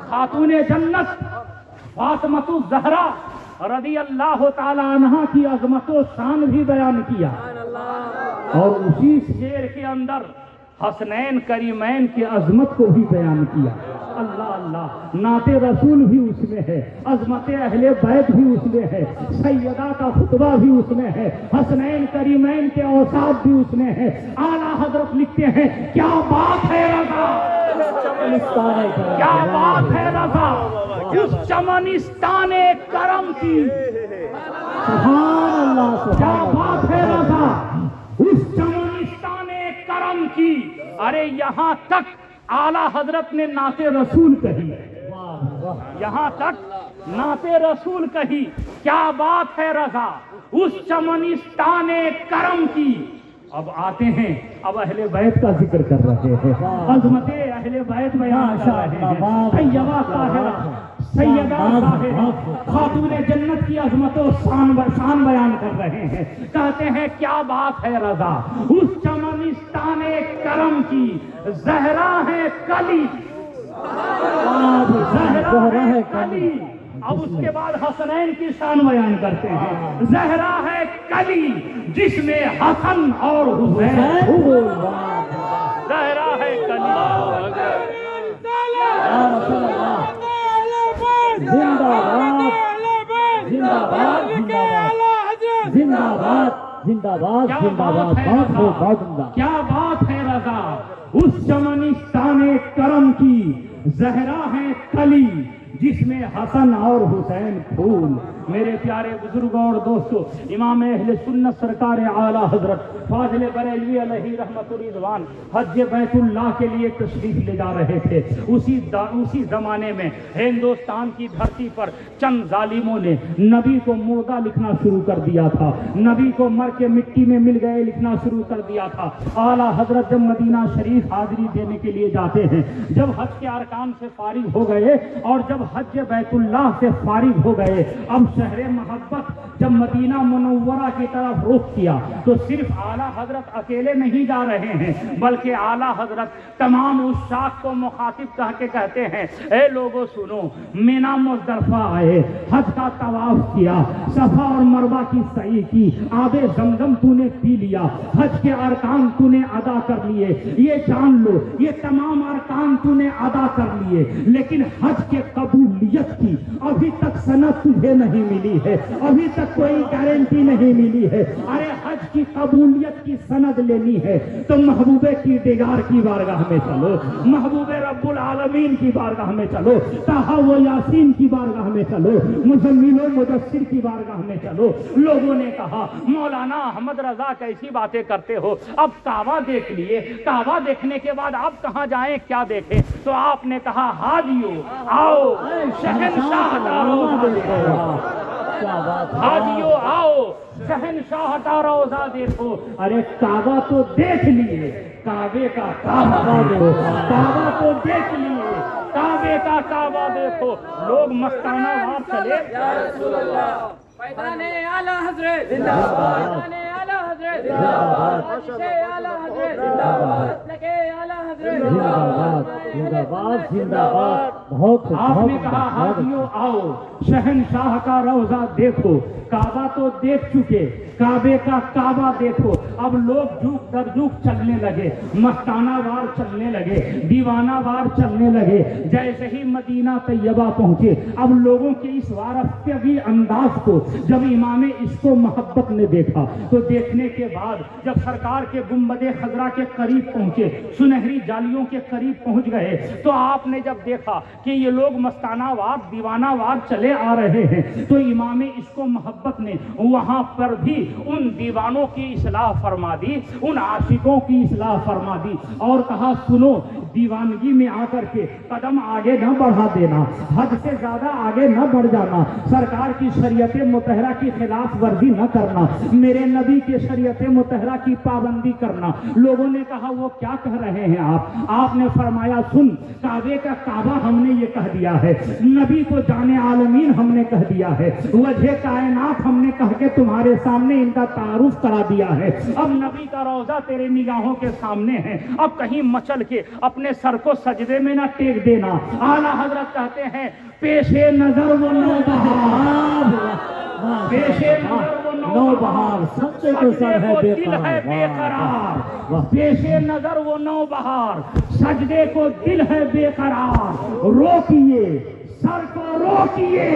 خاتون جنت فاطمۃ الزہرا رضی اللہ تعالی عنہا کی عظمت و شان بھی بیان کیا، اور اسی شعر کے اندر حسنین کریمین کی عظمت کو بھی بیان کیا۔ اللہ اللہ، نعت رسول بھی اس میں ہے، عظمت اہل بیت بھی اس میں ہے، سیدہ کا خطبہ بھی اس میں ہے، حسنین کریمین کے اوصاف بھی اس میں ہے۔ اعلیٰ حضرت لکھتے ہیں کیا بات ہے رضا، کیا بات ہے رضا اس چمنستان کرم کی، سبحان اللہ، کیا بات ہے رضا اس چمنستان کرم کی۔ ارے یہاں تک اعلیٰ حضرت نے نعت رسول کہی، یہاں تک نعت رسول کہی، کیا بات ہے رضا اس چمنستان کرم کی۔ اب آتے ہیں، اب اہل بیت کا ذکر کر رہے ہیں، عظمت اہل بیت بیان کر رہے ہیں، طیبہ طاہرہ سیدہ طاہرہ خاتون جنت کی عظمت و شان بیان کر رہے ہیں۔ کہتے ہیں کیا بات ہے رضا اس چمنستان کرم کی، زہرا ہے کلی، زہرا ہے کلی۔ اب اس کے بعد حسنین کی شان بیان کرتے ہیں، زہرا ہے کلی جس میں حسن اور حسین، زہرا ہے کلی۔ زندہ باد، زندہ باد، زندہ باد، زندہ باد، زندہ باد۔ کیا بات ہے رضا اس چمنستان کرم کی، زہرا ہے کلی جس میں حسن اور حسین پھول۔ میرے پیارے بزرگوں اور دوستو، امام اہل سنت سرکار اعلیٰ حضرت فاضل بریلوی علیہ رحمت و رضوان حج بیت اللہ کے لیے تشریف لے جا رہے تھے۔ اسی زمانے میں ہندوستان کی دھرتی پر چند ظالموں نے نبی کو مردہ لکھنا شروع کر دیا تھا، نبی کو مر کے مٹی میں مل گئے لکھنا شروع کر دیا تھا۔ اعلیٰ حضرت جب مدینہ شریف حاضری دینے کے لیے جاتے ہیں، جب حج کے ارکان سے فارغ ہو گئے اور جب حج بیت اللہ سے فارغ ہو گئے، اب شہر محبت جب مدینہ منورہ کی طرف رخ کیا تو صرف اعلیٰ حضرت اکیلے نہیں جا رہے ہیں، بلکہ اعلیٰ حضرت تمام عشاق کو مخاطب کہہ کے کہتے ہیں، اے لوگوں سنو، مینا مزدلفہ آئے، حج کا طواف کیا، صفا اور مروہ کی سعی کی، آب زمزم تو نے پی لیا، حج کے ارکان تو نے ادا کر لیے، یہ جان لو یہ تمام ارکان تو نے ادا کر لیے، لیکن حج کے قبولیت کی ابھی تک سند تجھے نہیں نہیں ملی ہے، ابھی تک کوئی گارنٹی نہیں ملی ہے۔ ارے حج کی قبولیت کی سند لینی ہے تو محبوب کی دیدار کی بارگاہ میں چلو، محبوب رب العالمین کی بارگاہ میں چلو، طٰہٰ و یاسین کی بارگاہ میں چلو، مزمل و مدثر کی بارگاہ میں چلو۔ لوگوں نے کہا مولانا احمد رضا کیسی باتیں کرتے ہو، اب کعبہ دیکھ لیے، کعبہ دیکھنے کے بعد اب کہاں جائیں، کیا دیکھیں؟ تو آپ نے کہا حاجیو آؤ شہنشاہ کا روضہ دیکھو، حاجیو آؤ شہنشاہ کا روضہ دیکھو۔ ارے کعبہ تو دیکھ لیے، کعبے کا کعبہ دیکھو، کعبہ تو دیکھ لیے، کعبے کا کعبہ دیکھو۔ لوگ مستانہ وار چلے، یا رسول اللہ فیضان اعلیٰ حضرت زندہ باد، فیضان اعلیٰ حضرت زندہ باد، بادشاہ اعلیٰ حضرت زندہ باد، مسلک اعلیٰ حضرت زندہ باد، زندہ باد، زندہ باد۔ بہت آپ نے کہا حاجیوں آؤ شہنشاہ کا روضہ دیکھو، کعبہ تو دیکھ چکے، کعبے کا کعبہ دیکھو۔ اب لوگ جھوک در جھوک چلنے لگے، مستانہ وار چلنے لگے، دیوانہ وار چلنے لگے۔ جیسے ہی مدینہ طیبہ پہنچے، اب لوگوں کے اس وارفتگی انداز کو جب امام عشق و محبت نے دیکھا تو دیکھنے کے بعد جب سرکار کے گنبد خضرا کے قریب پہنچے، سنہری جالیوں کے قریب پہنچ گئے، تو آپ نے جب دیکھا کہ یہ لوگ مستانہ وار دیوانہ وار چلے آ رہے ہیں، تو امام عشق و محبت نے وہاں پر بھی ان دیوانوں کی اصلاح فرما دی، ان عاشقوں کی اصلاح فرما دی، اور کہا سنو، دیوانگی میں آ کر کے قدم آگے نہ بڑھا دینا، حد سے زیادہ آگے نہ بڑھ جانا، سرکار کی شریعت مطہرہ کی خلاف ورزی نہ کرنا، میرے نبی کے شریعت مطہرہ کی پابندی کرنا۔ لوگوں نے کہا وہ کیا کہہ رہے ہیں آپ نے فرمایا سن، کعبے کا کعبہ ہم نے یہ کہہ دیا ہے، نبی کو جان عالمین ہم نے کہہ دیا ہے، وجہ کائنات ہم نے کہہ کے تمہارے سامنے ان کا تعارف کرا دیا ہے۔ اب نبی کا روضہ تیرے نگاہوں کے سامنے ہے، اب کہیں مچل کے اپنے سر کو سجدے میں نہ ٹیک دینا۔ اعلیٰ حضرت کہتے ہیں پیش نظر وہ نوبہار، پیش نظر وہ نوبہار، سچے کو سر ہے بے دل ہے بے قرار، قرار، پیش نظر وہ نوبہار، سجدے کو دل ہے بے قرار، روکیے سر کو روکیے،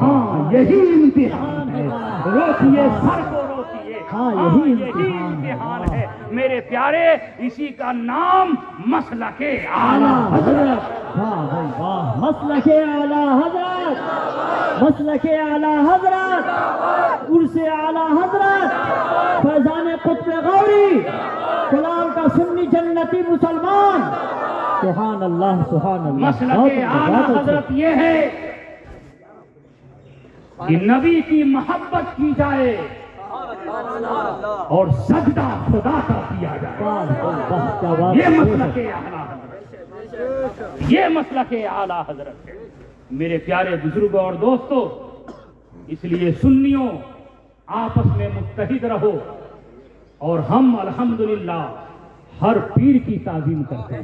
ہاں یہی امتحان ہے، روکیے سر کو روکیے، ہاں یہی یہی امتحان ہے۔ میرے پیارے اسی کا نام مسلک اعلیٰ اعلیٰ حضرت، واہ بھائی واہ، مسلک اعلیٰ حضرت، مسلک اعلیٰ حضرت، عرس اعلیٰ حضرت، فیضان قطب غوری، کلام کا سنی جنتی مسلمان، سبحان اللہ سبحان اللہ۔ مسلک اعلیٰ حضرت یہ ہے کہ نبی کی محبت کی جائے اور سجدہ خدا کا کیا جائے، یہ مسلک اعلیٰ حضرت، یہ مسلک اعلیٰ حضرت ہے۔ میرے پیارے بزرگوں اور دوستو، اس لیے سنیوں آپس میں متحد رہو، اور ہم الحمدللہ ہر پیر کی تعظیم کرتے ہیں،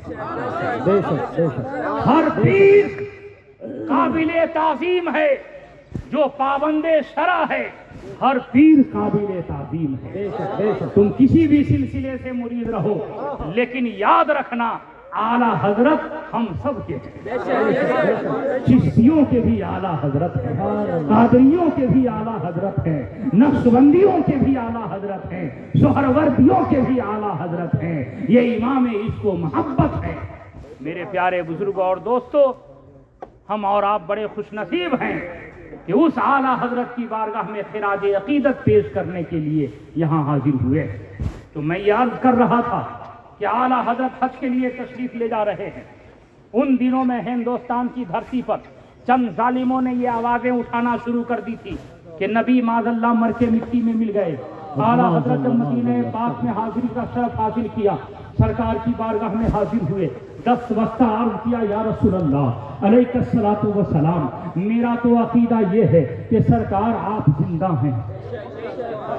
بے شک بے شک، ہر پیر قابل تعظیم ہے، جو پابند شرع ہے، ہر پیر قابل تعظیم ہے۔ بے شک بے شک، تم کسی بھی سلسلے سے مرید رہو، لیکن یاد رکھنا اعلیٰ حضرت ہم سب کے ہیں، چشتیوں کے بھی اعلیٰ حضرت ہیں، قادریوں کے بھی اعلیٰ حضرت ہیں، نقشبندیوں کے بھی اعلیٰ حضرت ہیں، سہروردیوں کے بھی اعلیٰ حضرت ہیں۔ یہ امام عشق و محبت ہے۔ میرے پیارے بزرگوں اور دوستو، ہم اور آپ بڑے خوش نصیب ہیں کہ اس اعلیٰ حضرت کی بارگاہ میں خراج عقیدت پیش کرنے کے لیے یہاں حاضر ہوئے۔ تو میں یاد کر رہا تھا کہ اعلیٰ حضرت حج کے لیے تشریف لے جا رہے ہیں۔ ان دنوں میں ہندوستان کی دھرتی پر چند ظالموں نے یہ آوازیں اٹھانا شروع کر دی تھی کہ نبی معاذ اللہ مر کے مٹی میں مل گئے۔ اعلیٰ حضرت جب مدینہ پاک میں حاضری کا شرف حاصل کیا، سرکار کی بارگاہ میں حاضر ہوئے، دست وقتہ عرض کیا یا رسول اللہ علیہ الصلاۃ والسلام، میرا تو عقیدہ یہ ہے کہ سرکار آپ زندہ ہیں،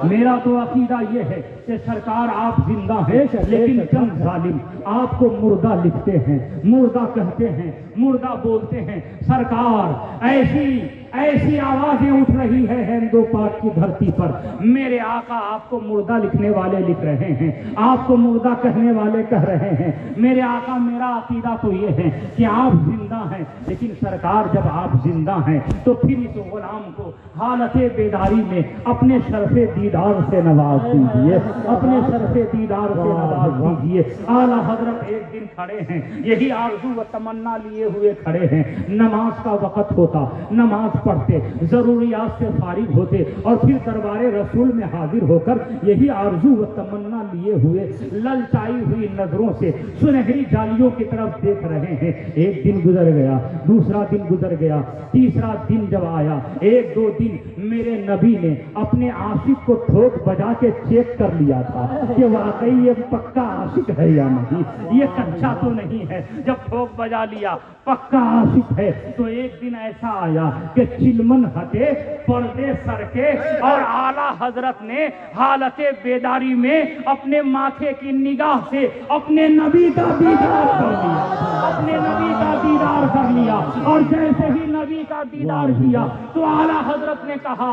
میرا تو عقیدہ یہ ہے کہ سرکار آپ زندہ ہیں، لیکن چند ظالم آپ کو مردہ لکھتے ہیں، مردہ کہتے ہیں، مردہ بولتے ہیں۔ سرکار ایسی ایسی آوازیں اٹھ رہی ہے ہندو پاک کی دھرتی پر، میرے آقا آپ کو مردہ لکھنے والے لکھ رہے ہیں، آپ کو مردہ کہنے والے کہہ رہے ہیں۔ میرے آقا میرا عقیدہ تو یہ ہے کہ آپ زندہ ہیں، لیکن سرکار جب آپ زندہ ہیں تو پھر اس غلام کو حالت بیداری میں اپنے شرف دیدار سے نواز دیجیے، اپنے شرف دیدار سے نواز دیجیے۔ اعلیٰ حضرت ایک دن کھڑے ہیں، یہی آرزو و تمنا لیے ہوئے کھڑے ہیں، نماز کا وقت ہوتا، نماز پڑھتے، ضروریات سے فارغ ہوتے اور پھر دربار رسول میں حاضر ہو کر یہی آرزو و تمنا لیے ہوئے للچائی ہوئی نظروں سے سنہری جالیوں کی طرف دیکھ رہے ہیں۔ ایک دن گزر گیا، دوسرا دن گزر گیا، تیسرا دن جب آیا، ایک دو دن میرے نبی نے اپنے عاشق کو ٹھوک بجا کے چیک کر لیا تھا کہ واقعی یہ پکا عاشق ہے یا نہیں، یہ کچا تو نہیں ہے۔ جب ٹھوک بجا لیا پکا عاشق ہے تو ایک دن ایسا آیا کہ چلمن ہٹے، پردے سر کے، اور اعلیٰ حضرت نے حالت بیداری میں اپنے ماتھے کی نگاہ سے اپنے نبی کا دیدار کر لیا، اپنے نبی کا دیدار کر لیا، اور جیسے ہی نبی کا دیدار کیا تو اعلیٰ حضرت نے کہا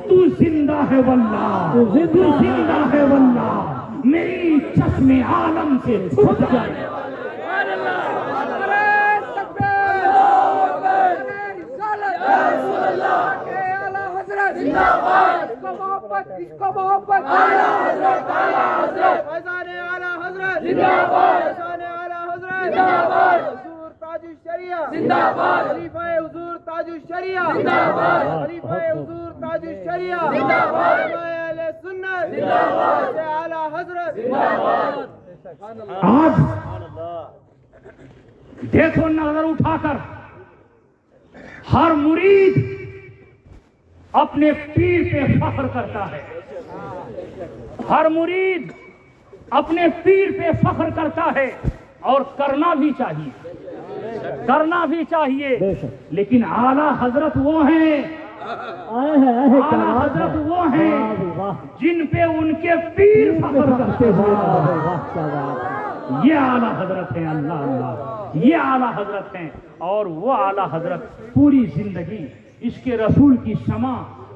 تو زندہ ہے واللہ، تو زندہ ہے واللہ، میری چشم عالم سے چھپ جائے۔ اس کو محبت اعلیٰ حضرت، اعلیٰ حضرت، فیضان اعلیٰ حضرت زندہ باد، فیضان اعلیٰ حضرت زندہ باد، حضور تاج الشریعہ زندہ باد، خلیفہ حضور تاج الشریعہ زندہ باد، خلیفہ حضور تاج الشریعہ زندہ باد، علماء اہل سنت زندہ باد، اعلیٰ حضرت زندہ باد۔ آج دیکھو نظر اٹھا کر ہر مرید اپنے پیر پہ فخر کرتا ہے، ہر مرید اپنے پیر پہ فخر کرتا ہے، اور کرنا بھی چاہیے، کرنا بھی چاہیے، لیکن اعلیٰ حضرت وہ ہیں، اعلیٰ حضرت وہ ہیں جن پہ ان کے پیر فخر کرتے ہوئے، یہ اعلیٰ حضرت ہیں، اللہ اللہ، یہ اعلیٰ حضرت ہیں۔ اور وہ اعلیٰ حضرت پوری زندگی اس کے رسول کی شمع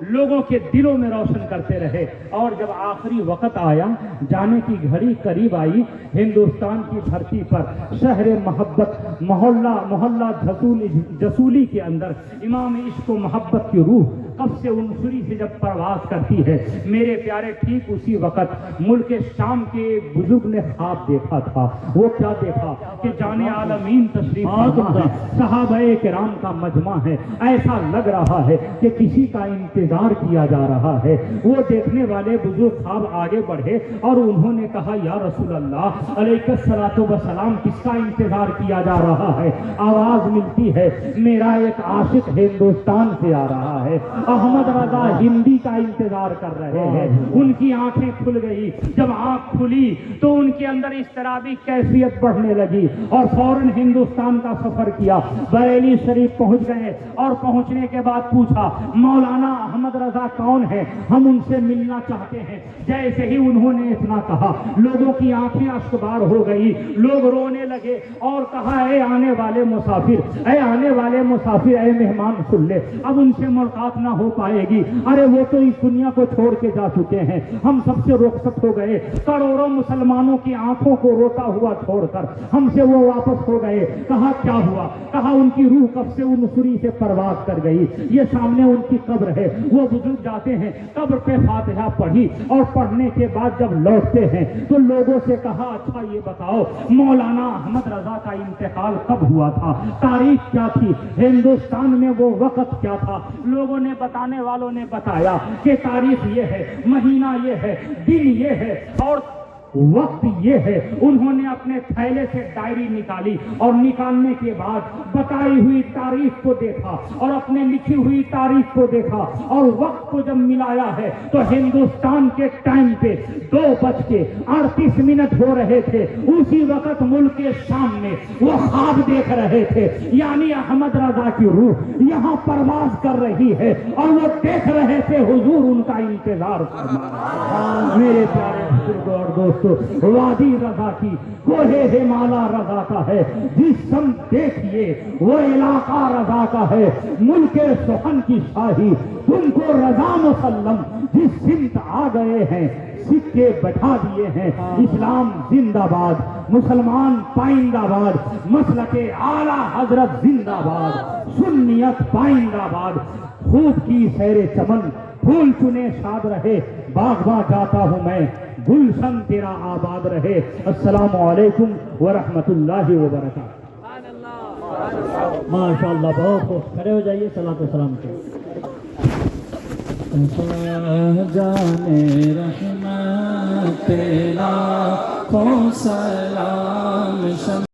لوگوں کے دلوں میں روشن کرتے رہے، اور جب آخری وقت آیا، جانے کی گھڑی قریب آئی، ہندوستان کی دھرتی پر شہر محبت محلہ جسولی کے اندر امام عشق و محبت کی روح قبض عنصری سے جب پرواز کرتی ہے، میرے پیارے ٹھیک اسی وقت ملک شام کے ایک بزرگ نے خواب دیکھا تھا۔ وہ کیا دیکھا کہ جان عالمین تشریف فرما ہے، صحابہ کرام کا مجمع ہے، ایسا لگ رہا ہے کہ کسی کا انتظار کیا جا رہا ہے۔ وہ دیکھنے والے بزرگ خواب آگے بڑھے اور انہوں نے کہا یا رسول اللہ علیہ الصلوۃ والسلام، کس کا انتظار کیا جا رہا ہے؟ آواز ملتی ہے میرا ایک عاشق ہندوستان سے آ رہا ہے، احمد رضا ہندی کا انتظار کر رہے ہیں۔ ان کی آنکھیں کھل گئی، جب آنکھ کھلی تو ان کے اندر اضطرابی کیفیت بڑھنے لگی اور فوراً ہندوستان کا سفر کیا، بریلی شریف پہنچ گئے، اور پہنچنے کے بعد پوچھا مولانا احمد رضا کون ہے، ہم ان سے ملنا چاہتے ہیں۔ جیسے ہی انہوں نے اتنا کہا لوگوں کی آنکھیں اشکبار ہو گئی، لوگ رونے لگے اور کہا اے آنے والے مسافر، اے آنے والے مسافر، اے مہمان سن لے، اب ان سے ملاقات نہ ہو پائے گی، ارے وہ تو اس دنیا کو چھوڑ کے جا چکے ہیں، ہم سب سے رخصت ہو گئے، کروڑوں مسلمانوں کی آنکھوں کو روتا ہوا چھوڑ کر ہم سے وہ واپس ہو گئے۔ کہا کیا ہوا؟ کہا ان کی روح کب سے عنصری سے پرواز کر گئی، یہ سامنے ان کی قبر ہے۔ وہ بزرگ جاتے ہیں، قبر پہ فاتحہ پڑھی، اور پڑھنے کے بعد جب لوٹتے ہیں تو لوگوں سے کہا اچھا یہ بتاؤ مولانا احمد رضا کا انتقال کب ہوا تھا، تاریخ کیا تھی، ہندوستان میں وہ وقت کیا تھا؟ لوگوں نے، بتانے والوں نے بتایا کہ تاریخ یہ ہے، مہینہ یہ ہے، دن یہ ہے، اور وقت یہ ہے۔ انہوں نے اپنے تھیلے سے ڈائری نکالی اور نکالنے کے بعد بتائی ہوئی تاریخ کو دیکھا اور اپنے لکھی ہوئی تاریخ کو دیکھا، اور وقت کو جب ملایا ہے تو ہندوستان کے ٹائم پہ 2:38 ہو رہے تھے۔ اسی وقت ملک کے شام میں وہ خواب دیکھ رہے تھے، یعنی احمد رضا کی روح یہاں پرواز کر رہی ہے، اور وہ دیکھ رہے تھے حضور ان کا انتظار فرما رہے ہیں۔ میرے پیارے بزرگوں اور دوستوں، وادی رضا کی کوہ ہمالا رضا کا ہے، جس سمت دیکھیے وہ علاقہ رضا کا ہے، ملک سخن کی شاہی تم کو رضا مسلم، جس سمت آ گئے ہیں سکے بٹھا دیے ہیں، اسلام زندہ باد، مسلمان پائندہ باد، مسلک اعلیٰ حضرت زندہ باد، سنیت پائندہ باد، خوب کی سیر چمن، پھول چنے شاد رہے، باغ جاتا ہوں میں، گلشن تیرا آباد رہے۔ السلام علیکم ورحمۃ اللہ وبرکاتہ۔ ماشاء اللہ، بہت خوب، کھڑے ہو جائیے، صلاۃ و سلام کے جانے رحمت تیرا کو سلام